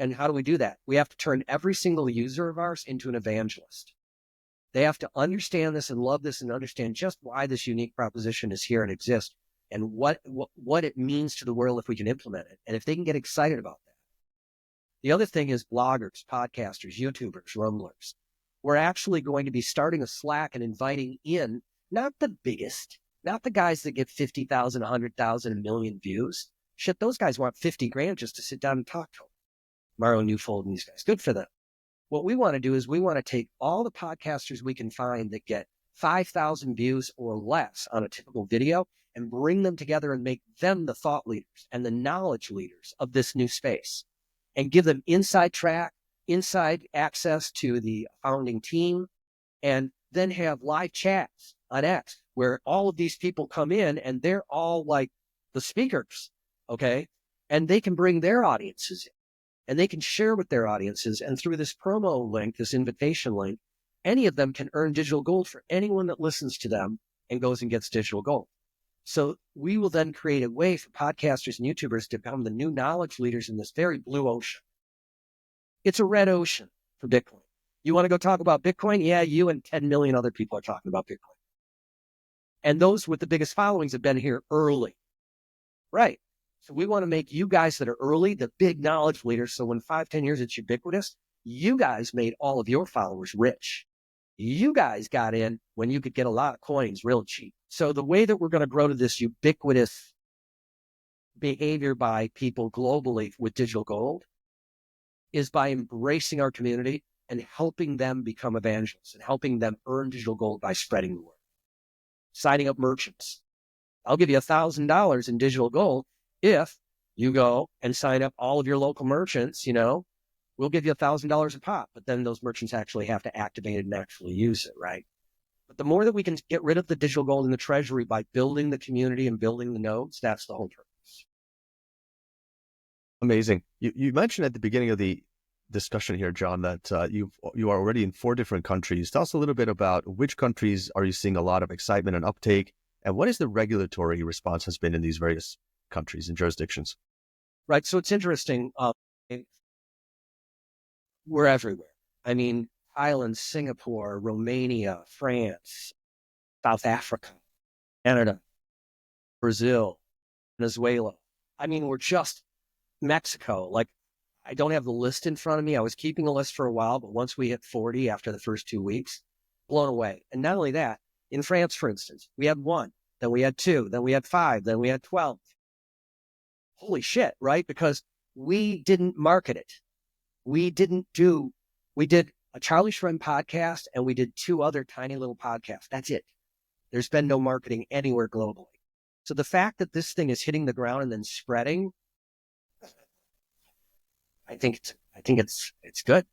And how do we do that? We have to turn every single user of ours into an evangelist. They have to understand this and love this and understand just why this unique proposition is here and exists, and what it means to the world if we can implement it, and if they can get excited about that. The other thing is bloggers, podcasters, YouTubers, Rumblers. We're actually going to be starting a Slack and inviting in, not the biggest, not the guys that get 50,000, 100,000, a million views. Shit, those guys want 50 grand just to sit down and talk to them. Mario Newfold and these guys, good for them. What we want to do is we want to take all the podcasters we can find that get 5,000 views or less on a typical video and bring them together and make them the thought leaders and the knowledge leaders of this new space, and give them inside access to the founding team, and then have live chats on X where all of these people come in and they're all like the speakers, okay? And they can bring their audiences in and they can share with their audiences. And through this promo link, this invitation link, any of them can earn digital gold for anyone that listens to them and goes and gets digital gold. So we will then create a way for podcasters and YouTubers to become the new knowledge leaders in this very blue ocean. It's a red ocean for Bitcoin. You want to go talk about Bitcoin? Yeah, you and 10 million other people are talking about Bitcoin. And those with the biggest followings have been here early. Right. So we want to make you guys that are early the big knowledge leaders. So when 5-10 years it's ubiquitous, you guys made all of your followers rich. You guys got in when you could get a lot of coins real cheap. So the way that we're going to grow to this ubiquitous behavior by people globally with digital gold is by embracing our community and helping them become evangelists and helping them earn digital gold by spreading the word. Signing up merchants. I'll give you $1,000 in digital gold if you go and sign up all of your local merchants. We'll give you $1,000 a pop, but then those merchants actually have to activate it and actually use it, right? But the more that we can get rid of the digital gold in the treasury by building the community and building the nodes, that's the whole purpose. Amazing. You mentioned at the beginning of the discussion here, John, that you are already in 4 different countries. Tell us a little bit about which countries are you seeing a lot of excitement and uptake, and what is the regulatory response has been in these various countries and jurisdictions? Right. So it's interesting. We're everywhere. I mean, Thailand, Singapore, Romania, France, South Africa, Canada, Brazil, Venezuela. I mean, we're just Mexico. Like, I don't have the list in front of me. I was keeping a list for a while, but once we hit 40 after the first 2 weeks, blown away. And not only that, in France, for instance, we had 1, then we had 2, then we had 5, then we had 12. Holy shit, right? Because we didn't market it. We did a Charlie Shrem podcast and we did 2 other tiny little podcasts. That's it. There's been no marketing anywhere globally. So the fact that this thing is hitting the ground and then spreading, I think it's good.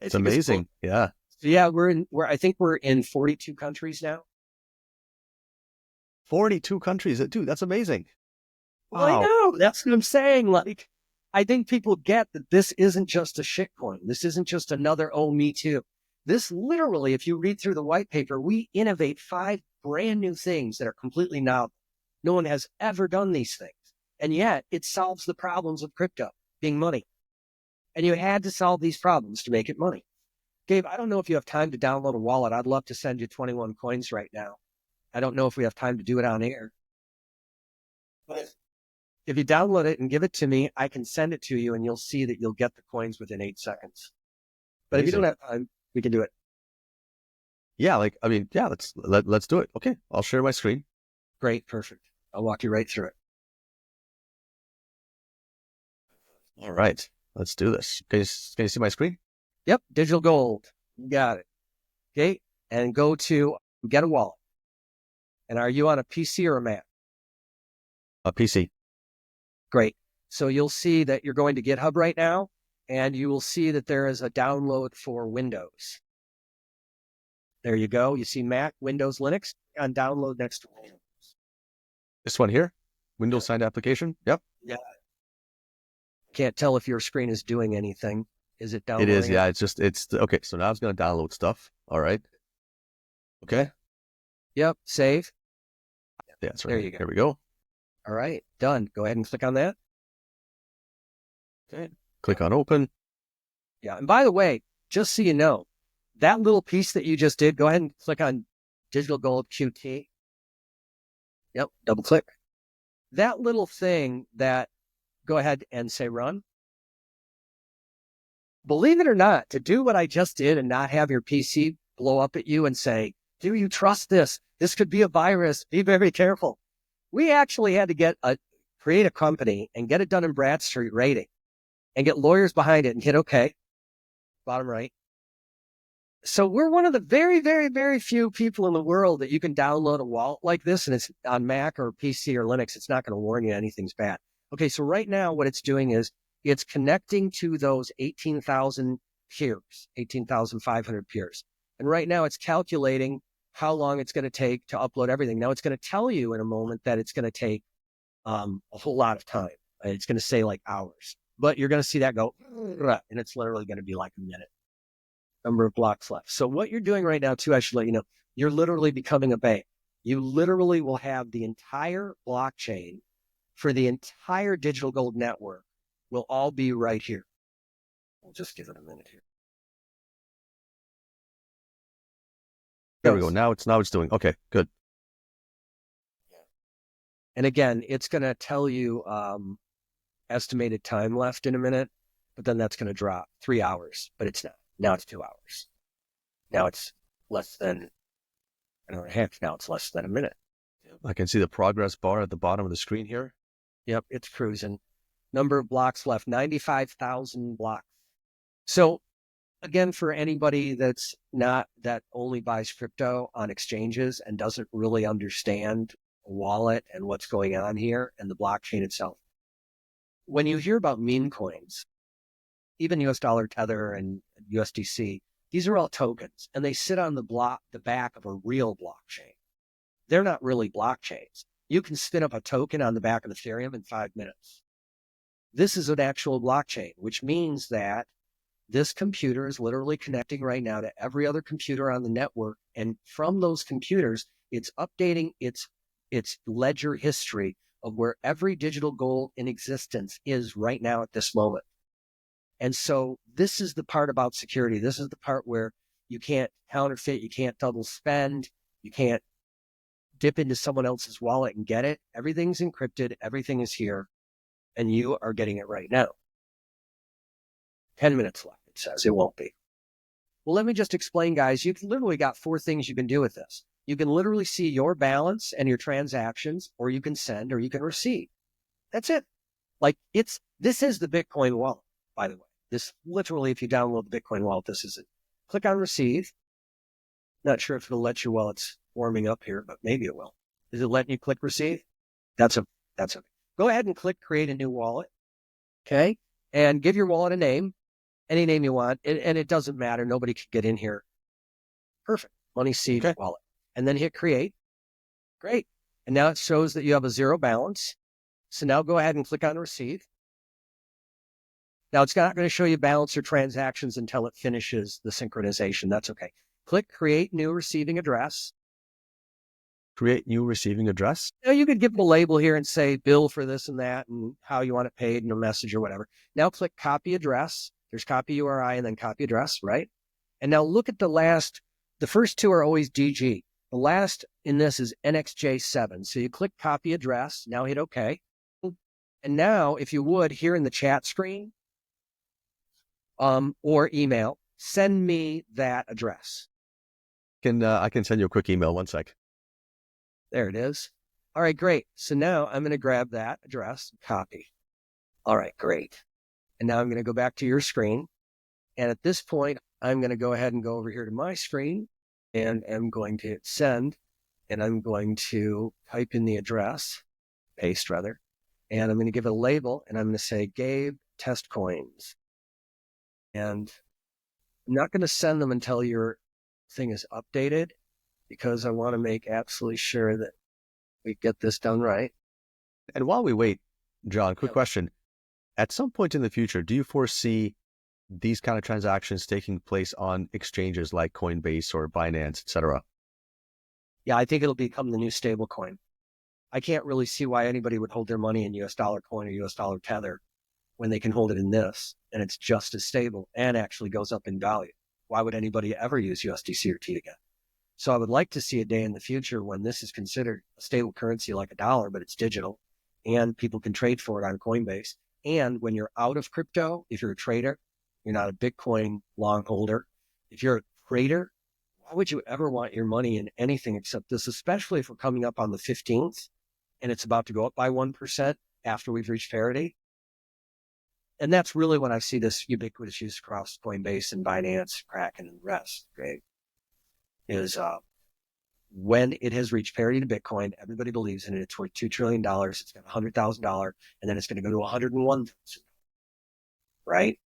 It's amazing. Cool. Yeah. So yeah, I think we're in 42 countries now. 42 countries. Dude, that's amazing. Wow. Well, I know. That's what I'm saying. Like, I think people get that this isn't just a shitcoin. This isn't just another, oh, me too. This literally, if you read through the white paper, we innovate 5 brand new things that are completely novel. No one has ever done these things. And yet it solves the problems of crypto being money. And you had to solve these problems to make it money. Gabe, I don't know if you have time to download a wallet. I'd love to send you 21 coins right now. I don't know if we have time to do it on air. But if you download it and give it to me, I can send it to you and you'll see that you'll get the coins within 8 seconds. But Amazing. If you don't have time, we can do it. Yeah, let's do it. Okay, I'll share my screen. Great, perfect. I'll walk you right through it. All right, let's do this. Can you see my screen? Yep, digital gold. You got it. Okay, and go to get a wallet. And are you on a PC or a Mac? A PC. Great. So you'll see that you're going to GitHub right now, and you will see that there is a download for Windows. There you go. You see Mac, Windows, Linux, and download next to Windows. This one here? Windows signed application? Yep. Yeah. Can't tell if your screen is doing anything. Is it downloading? It is, yeah. It's okay. So now it's going to download stuff. All right. Okay. Yep. Save. Yeah, that's right. There you go. Here we go. All right. Done. Go ahead and click on that. Okay. Click on open. Yeah. And by the way, just so you know, that little piece that you just did, go ahead and click on Digital Gold QT. Yep. Double click. That little thing that, go ahead and say run. Believe it or not, to do what I just did and not have your PC blow up at you and say, do you trust this? This could be a virus. Be very careful. We actually had to create a company and get it done in Bradstreet rating and get lawyers behind it and hit okay. Bottom right. So we're one of the very, very, very few people in the world that you can download a wallet like this, and it's on Mac or PC or Linux. It's not going to warn you anything's bad. Okay, so right now what it's doing is it's connecting to those 18,000 peers, 18,500 peers. And right now it's calculating how long it's going to take to upload everything. Now it's going to tell you in a moment that it's going to take a whole lot of time. It's going to say like hours, but you're going to see that go, and it's literally going to be like a minute. Number of blocks left. So what you're doing right now too, I should let you know, you're literally becoming a bank. You literally will have the entire blockchain for the entire digital gold network will all be right here. We'll just give it a minute here. There we go. Now it's doing. Okay, good. And again, it's going to tell you estimated time left in a minute, but then that's going to drop 3 hours, but it's not. Now it's 2 hours. Now it's less than an hour and a half. Now it's less than a minute. I can see the progress bar at the bottom of the screen here. Yep, it's cruising. Number of blocks left, 95,000 blocks. So again, for anybody that only buys crypto on exchanges and doesn't really understand a wallet and what's going on here and the blockchain itself, when you hear about meme coins, even US dollar tether and USDC, these are all tokens and they sit on the back of a real blockchain. They're not really blockchains. You can spin up a token on the back of Ethereum in 5 minutes. This is an actual blockchain, which means that this computer is literally connecting right now to every other computer on the network. And from those computers, it's updating its ledger history of where every digital gold in existence is right now at this moment. And so this is the part about security. This is the part where you can't counterfeit, you can't double spend, you can't dip into someone else's wallet and get it. Everything's encrypted, everything is here, and you are getting it right now. 10 minutes left, it says. It won't be. Well, let me just explain, guys. You've literally got 4 things you can do with this. You can literally see your balance and your transactions, or you can send, or you can receive. That's it. This is the Bitcoin wallet, by the way. This literally, if you download the Bitcoin wallet, this is it. Click on receive. Not sure if it'll let you while it's warming up here, but maybe it will. Is it letting you click receive? That's okay. Go ahead and click create a new wallet. Okay. And give your wallet a name, any name you want. And it doesn't matter. Nobody can get in here. Perfect. Money Seed wallet. And then hit create. Great. And now it shows that you have a 0 balance. So now go ahead and click on receive. Now it's not going to show you balance or transactions until it finishes the synchronization. That's okay. Click create new receiving address. Create new receiving address. Now you could give them a label here and say bill for this and that and how you want it paid and a message or whatever. Now click copy address. There's copy URI and then copy address, right? And now look at the first 2 are always DG. The last in this is NXJ7. So you click copy address. Now hit OK. And now, if you would, here in the chat screen or email, send me that address. I can send you a quick email. 1 sec. There it is. All right, great. So now I'm going to grab that address, copy. All right, great. And now I'm going to go back to your screen. And at this point, I'm going to go ahead and go over here to my screen and I'm going to hit send. And I'm going to type in the address, paste rather. And I'm going to give it a label and I'm going to say Gabe test coins. And I'm not going to send them until your thing is updated because I want to make absolutely sure that we get this done right. And while we wait, John, quick question. At some point in the future, do you foresee these kind of transactions taking place on exchanges like Coinbase or Binance, etc.? Yeah, I think it'll become the new stable coin. I can't really see why anybody would hold their money in US dollar coin or US dollar tether when they can hold it in this and it's just as stable and actually goes up in value. Why would anybody ever use USDC or T again? So I would like to see a day in the future when this is considered a stable currency like a dollar, but it's digital and people can trade for it on Coinbase. And when you're out of crypto, if you're a trader, you're not a Bitcoin long holder. If you're a trader, why would you ever want your money in anything except this, especially if we're coming up on the 15th and it's about to go up by 1% after we've reached parity? And that's really when I see this ubiquitous use across Coinbase and Binance, Kraken, and the rest, okay, is when it has reached parity to Bitcoin, everybody believes in it. It's worth $2 trillion. It's got $100,000, and then it's going to go to $101,000, right?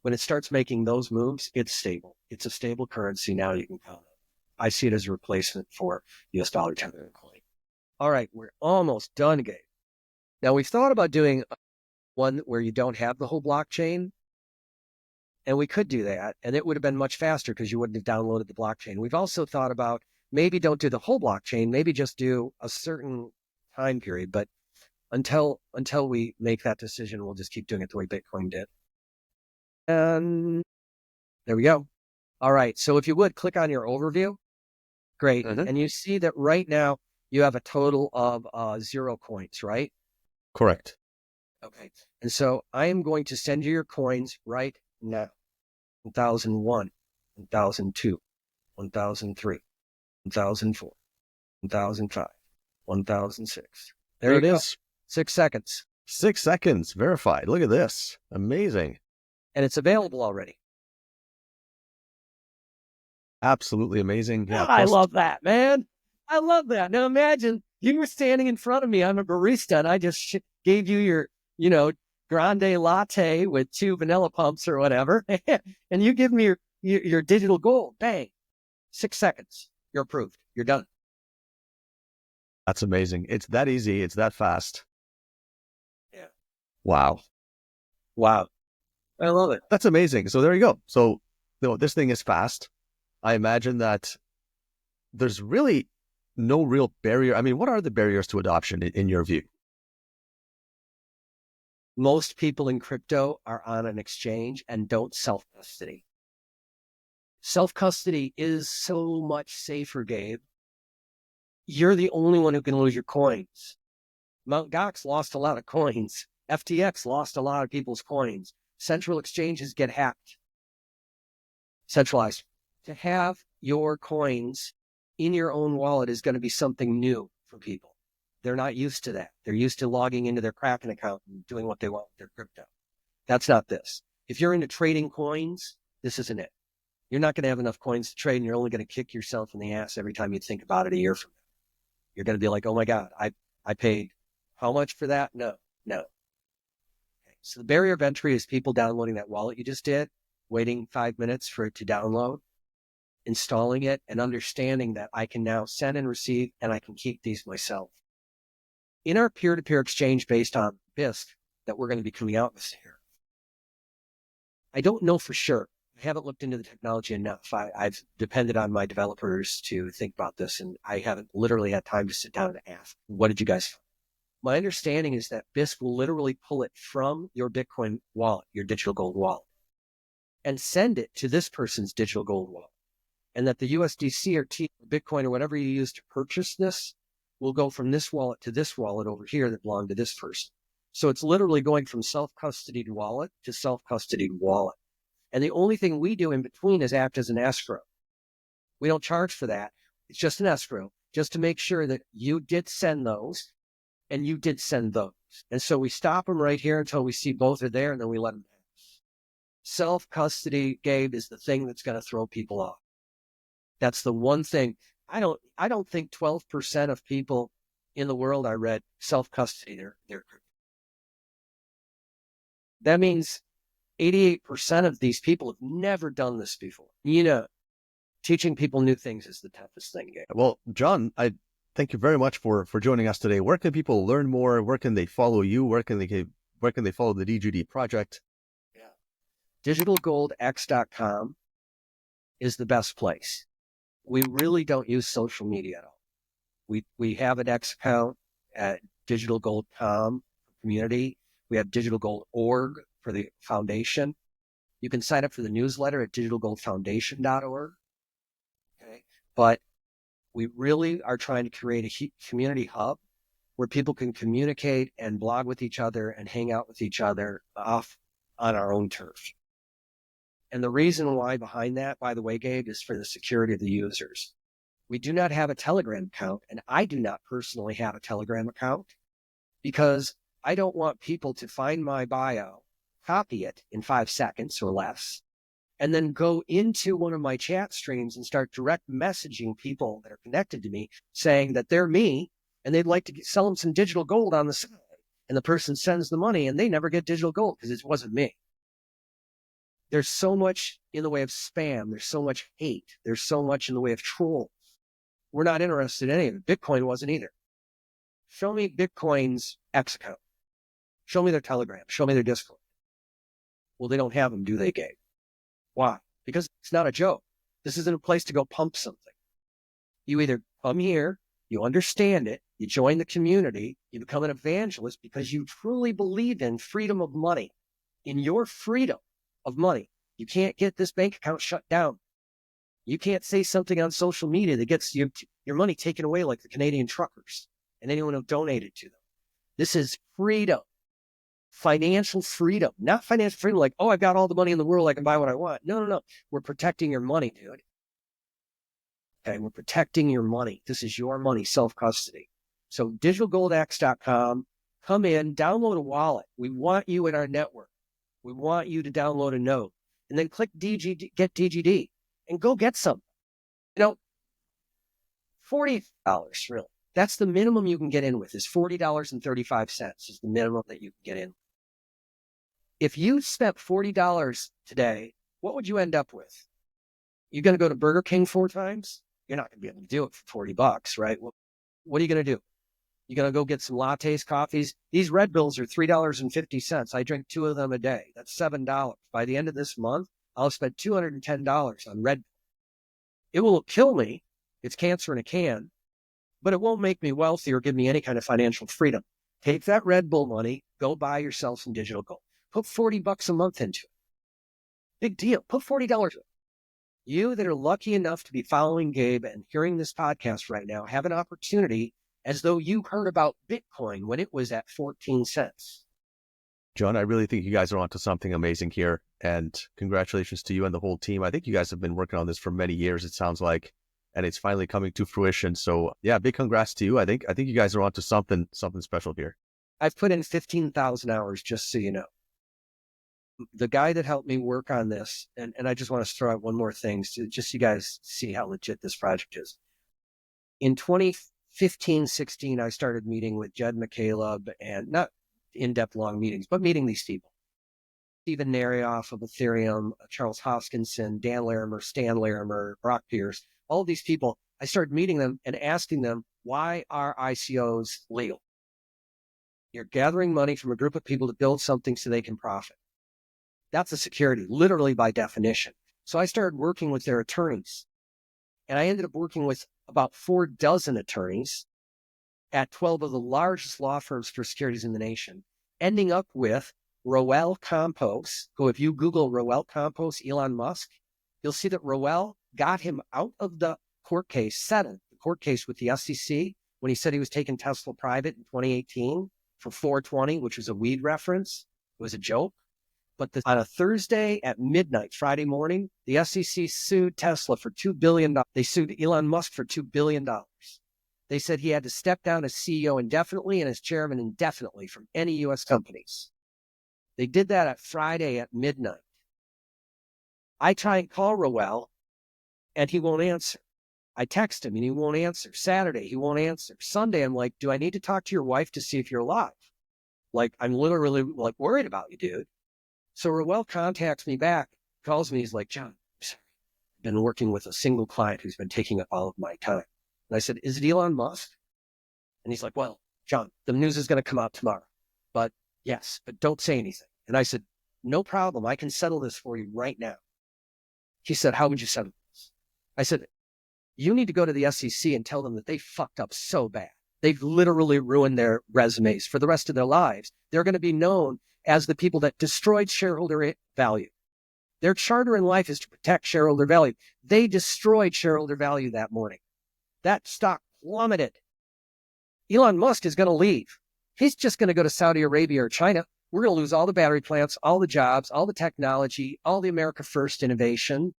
When it starts making those moves, it's stable. It's a stable currency now you can count on. I see it as a replacement for US dollar tether coin. All right, we're almost done, Gabe. Now, we've thought about doing one where you don't have the whole blockchain, and we could do that, and it would have been much faster because you wouldn't have downloaded the blockchain. We've also thought about maybe don't do the whole blockchain, maybe just do a certain time period. But until we make that decision, we'll just keep doing it the way Bitcoin did. And there we go. All right. So if you would click on your overview, great. Mhm. And you see that right now you have a total of 0 coins, right? Correct. Okay. And so I am going to send you your coins right now. 1001, 1002, 1003, 1004, 1005, 1006. There There you it go. is. 6 seconds. 6 seconds verified. Look at this. Amazing. And it's available already. Absolutely amazing. Yeah. I plus- love that, man. I love that. Now imagine you were standing in front of me. I'm a barista and I just gave you your, grande latte with 2 vanilla pumps or whatever. And you give me your digital gold. Bang. 6 seconds. You're approved. You're done. That's amazing. It's that easy. It's that fast. Yeah. Wow. Wow. I love it. That's amazing. So there you go. So this thing is fast. I imagine that there's really no real barrier. I mean, what are the barriers to adoption in your view? Most people in crypto are on an exchange and don't self-custody. Self-custody is so much safer, Gabe. You're the only one who can lose your coins. Mt. Gox lost a lot of coins. FTX lost a lot of people's coins. Central exchanges get hacked. Centralized. To have your coins in your own wallet is going to be something new for people. They're not used to that. They're used to logging into their Kraken account and doing what they want with their crypto. That's not this. If you're into trading coins, this isn't it. You're not going to have enough coins to trade, and you're only going to kick yourself in the ass every time you think about it a year from now. You're going to be like, oh my God, I paid how much for that? No. Okay. So the barrier of entry is people downloading that wallet you just did, waiting 5 minutes for it to download, installing it, and understanding that I can now send and receive, and I can keep these myself. In our peer-to-peer exchange based on BISC that we're going to be coming out this year, I don't know for sure. I haven't looked into the technology enough. I've depended on my developers to think about this, and I haven't literally had time to sit down and ask, what did you guys find? My understanding is that BISC will literally pull it from your Bitcoin wallet, your digital gold wallet, and send it to this person's digital gold wallet. And that the USDC or Bitcoin or whatever you use to purchase this will go from this wallet to this wallet over here that belonged to this person. So it's literally going from self-custodied wallet to self-custodied wallet. And the only thing we do in between is act as an escrow. We don't charge for that. It's just an escrow, just to make sure that you did send those and you did send those. And so we stop them right here until we see both are there, and then we let them pass. Self-custody, Gabe, is the thing that's going to throw people off. That's the one thing. I don't think 12% of people in the world I read self-custody their crypto. That means 88% of these people have never done this before. Teaching people new things is the toughest thing, Gabe. Well, John, I thank you very much for joining us today. Where can people learn more? Where can they follow you? Where can they follow the DGD project? Yeah. digitalgoldx.com is the best place. We really don't use social media at all. We have an X account at digitalgold.com community. We have digitalgold.org for the foundation. You can sign up for the newsletter at digitalgoldfoundation.org. Okay. But we really are trying to create a community hub where people can communicate and blog with each other and hang out with each other off on our own turf. And the reason why behind that, by the way, Gabe, is for the security of the users. We do not have a Telegram account, and I do not personally have a Telegram account because I don't want people to find my bio, copy it in 5 seconds or less, and then go into one of my chat streams and start direct messaging people that are connected to me saying that they're me and they'd like to sell them some digital gold on the side. And the person sends the money and they never get digital gold because it wasn't me. There's so much in the way of spam. There's so much hate. There's so much in the way of trolls. We're not interested in any of it. Bitcoin wasn't either. Show me Bitcoin's X account. Show me their Telegram. Show me their Discord. Well, they don't have them, do they, Gabe? Why? Because it's not a joke. This isn't a place to go pump something. You either come here, you understand it, you join the community, you become an evangelist because you truly believe in freedom of money, in your freedom of money. You can't get this bank account shut down. You can't say something on social media that gets your money taken away like the Canadian truckers and anyone who donated to them. This is freedom, financial freedom, not financial freedom like, oh, I've got all the money in the world, I can buy what I want. No. We're protecting your money, dude. Okay, we're protecting your money. This is your money, self-custody. So digitalgoldx.com, come in, download a wallet. We want you in our network. We want you to download a node. And then click DGD, get DGD, and go get some. $40, really. That's the minimum you can get in with, is $40.35 is the minimum that you can get in. If you spent $40 today, what would you end up with? You're going to go to Burger King 4 times? You're not going to be able to do it for $40, right? Well, what are you going to do? You're going to go get some lattes, coffees. These Red Bulls are $3.50. I drink 2 of them a day. That's $7. By the end of this month, I'll spend $210 on Red Bull. It will kill me. It's cancer in a can, but it won't make me wealthy or give me any kind of financial freedom. Take that Red Bull money, go buy yourself some digital gold. Put $40 a month into it. Big deal. Put $40 in it. You that are lucky enough to be following Gabe and hearing this podcast right now have an opportunity as though you heard about Bitcoin when it was at 14 cents. John, I really think you guys are onto something amazing here. And congratulations to you and the whole team. I think you guys have been working on this for many years, it sounds like, and it's finally coming to fruition. So yeah, big congrats to you. I think you guys are onto something special here. I've put in 15,000 hours, just so you know. The guy that helped me work on this, and I just want to throw out one more thing, so just so you guys see how legit this project is. In 2015-16, I started meeting with Jed McCaleb, and not in-depth long meetings, but meeting these people. Stephen Narioff of Ethereum, Charles Hoskinson, Dan Larimer, Stan Larimer, Brock Pierce, all of these people, I started meeting them and asking them, why are ICOs legal? You're gathering money from a group of people to build something so they can profit. That's a security, literally by definition. So I started working with their attorneys. And I ended up working with about 4 dozen attorneys at 12 of the largest law firms for securities in the nation, ending up with Roel Campos. If you Google Roel Campos, Elon Musk, you'll see that Roel got him out of the court case, settled the court case with the SEC when he said he was taking Tesla private in 2018 for 420, which was a weed reference. It was a joke. But on a Thursday at midnight, Friday morning, the SEC sued Tesla for $2 billion. They sued Elon Musk for $2 billion. They said he had to step down as CEO indefinitely and as chairman indefinitely from any U.S. companies. They did that at Friday at midnight. I try and call Roel, and he won't answer. I text him, and he won't answer. Saturday, he won't answer. Sunday, I'm like, do I need to talk to your wife to see if you're alive? Like, I'm literally worried about you, dude. So Roel contacts me back, calls me. He's like, John, I've been working with a single client who's been taking up all of my time. And I said, is it Elon Musk? And he's like, well, John, the news is going to come out tomorrow. But yes, but don't say anything. And I said, no problem. I can settle this for you right now. He said, how would you settle this? I said, you need to go to the SEC and tell them that they fucked up so bad. They've literally ruined their resumes for the rest of their lives. They're going to be known as the people that destroyed shareholder value. Their charter in life is to protect shareholder value. They destroyed shareholder value that morning. That stock plummeted. Elon Musk is going to leave. He's just going to go to Saudi Arabia or China. We're going to lose all the battery plants, all the jobs, all the technology, all the America First innovation.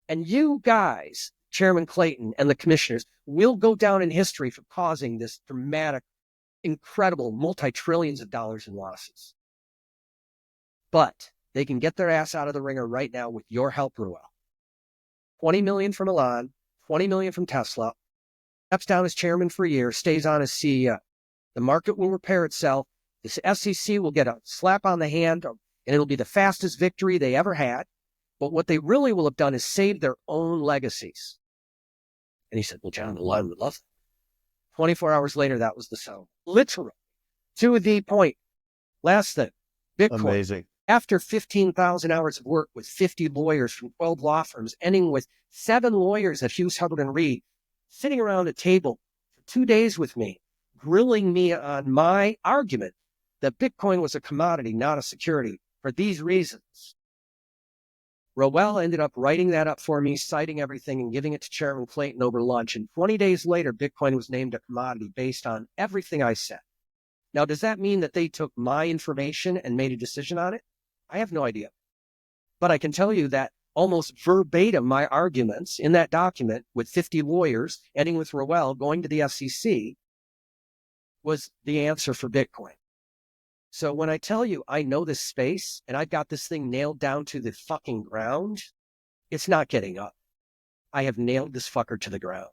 And you guys, Chairman Clayton and the commissioners, will go down in history for causing this dramatic, incredible multi-trillions of dollars in losses. But they can get their ass out of the ringer right now with your help, Roel. $20 million from Elon, $20 million from Tesla, steps down as chairman for a year, stays on as CEO. The market will repair itself. The SEC will get a slap on the hand, and it'll be the fastest victory they ever had. But what they really will have done is save their own legacies. And he said, well, John, Elon would love that. 24 hours later, that was the sound. Literally, to the point. Last thing, Bitcoin. Amazing. After 15,000 hours of work with 50 lawyers from 12 law firms, ending with 7 lawyers at Hughes, Hubbard & Reed, sitting around a table for 2 days with me, grilling me on my argument that Bitcoin was a commodity, not a security, for these reasons. Rowell ended up writing that up for me, citing everything and giving it to Chairman Clayton over lunch. And 20 days later, Bitcoin was named a commodity based on everything I said. Now, does that mean that they took my information and made a decision on it? I have no idea. But I can tell you that almost verbatim, my arguments in that document with 50 lawyers, ending with Rowell going to the SEC, was the answer for Bitcoin. So when I tell you I know this space and I've got this thing nailed down to the fucking ground, it's not getting up. I have nailed this fucker to the ground.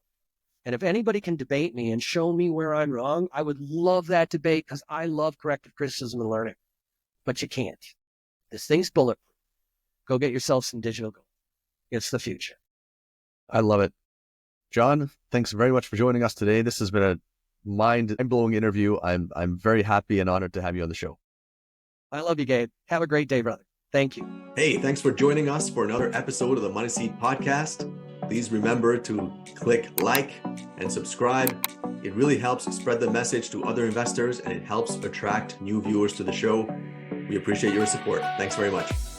And if anybody can debate me and show me where I'm wrong, I would love that debate because I love corrective criticism and learning. But you can't. This thing's bulletproof. Go get yourself some digital gold. It's the future. I love it. John, thanks very much for joining us today. This has been a mind-blowing interview. I'm very happy and honored to have you on the show. I love you, Gabe. Have a great day, brother. Thank you. Hey, thanks for joining us for another episode of the Money Seed Podcast. Please remember to click like and subscribe. It really helps spread the message to other investors and it helps attract new viewers to the show. We appreciate your support. Thanks very much.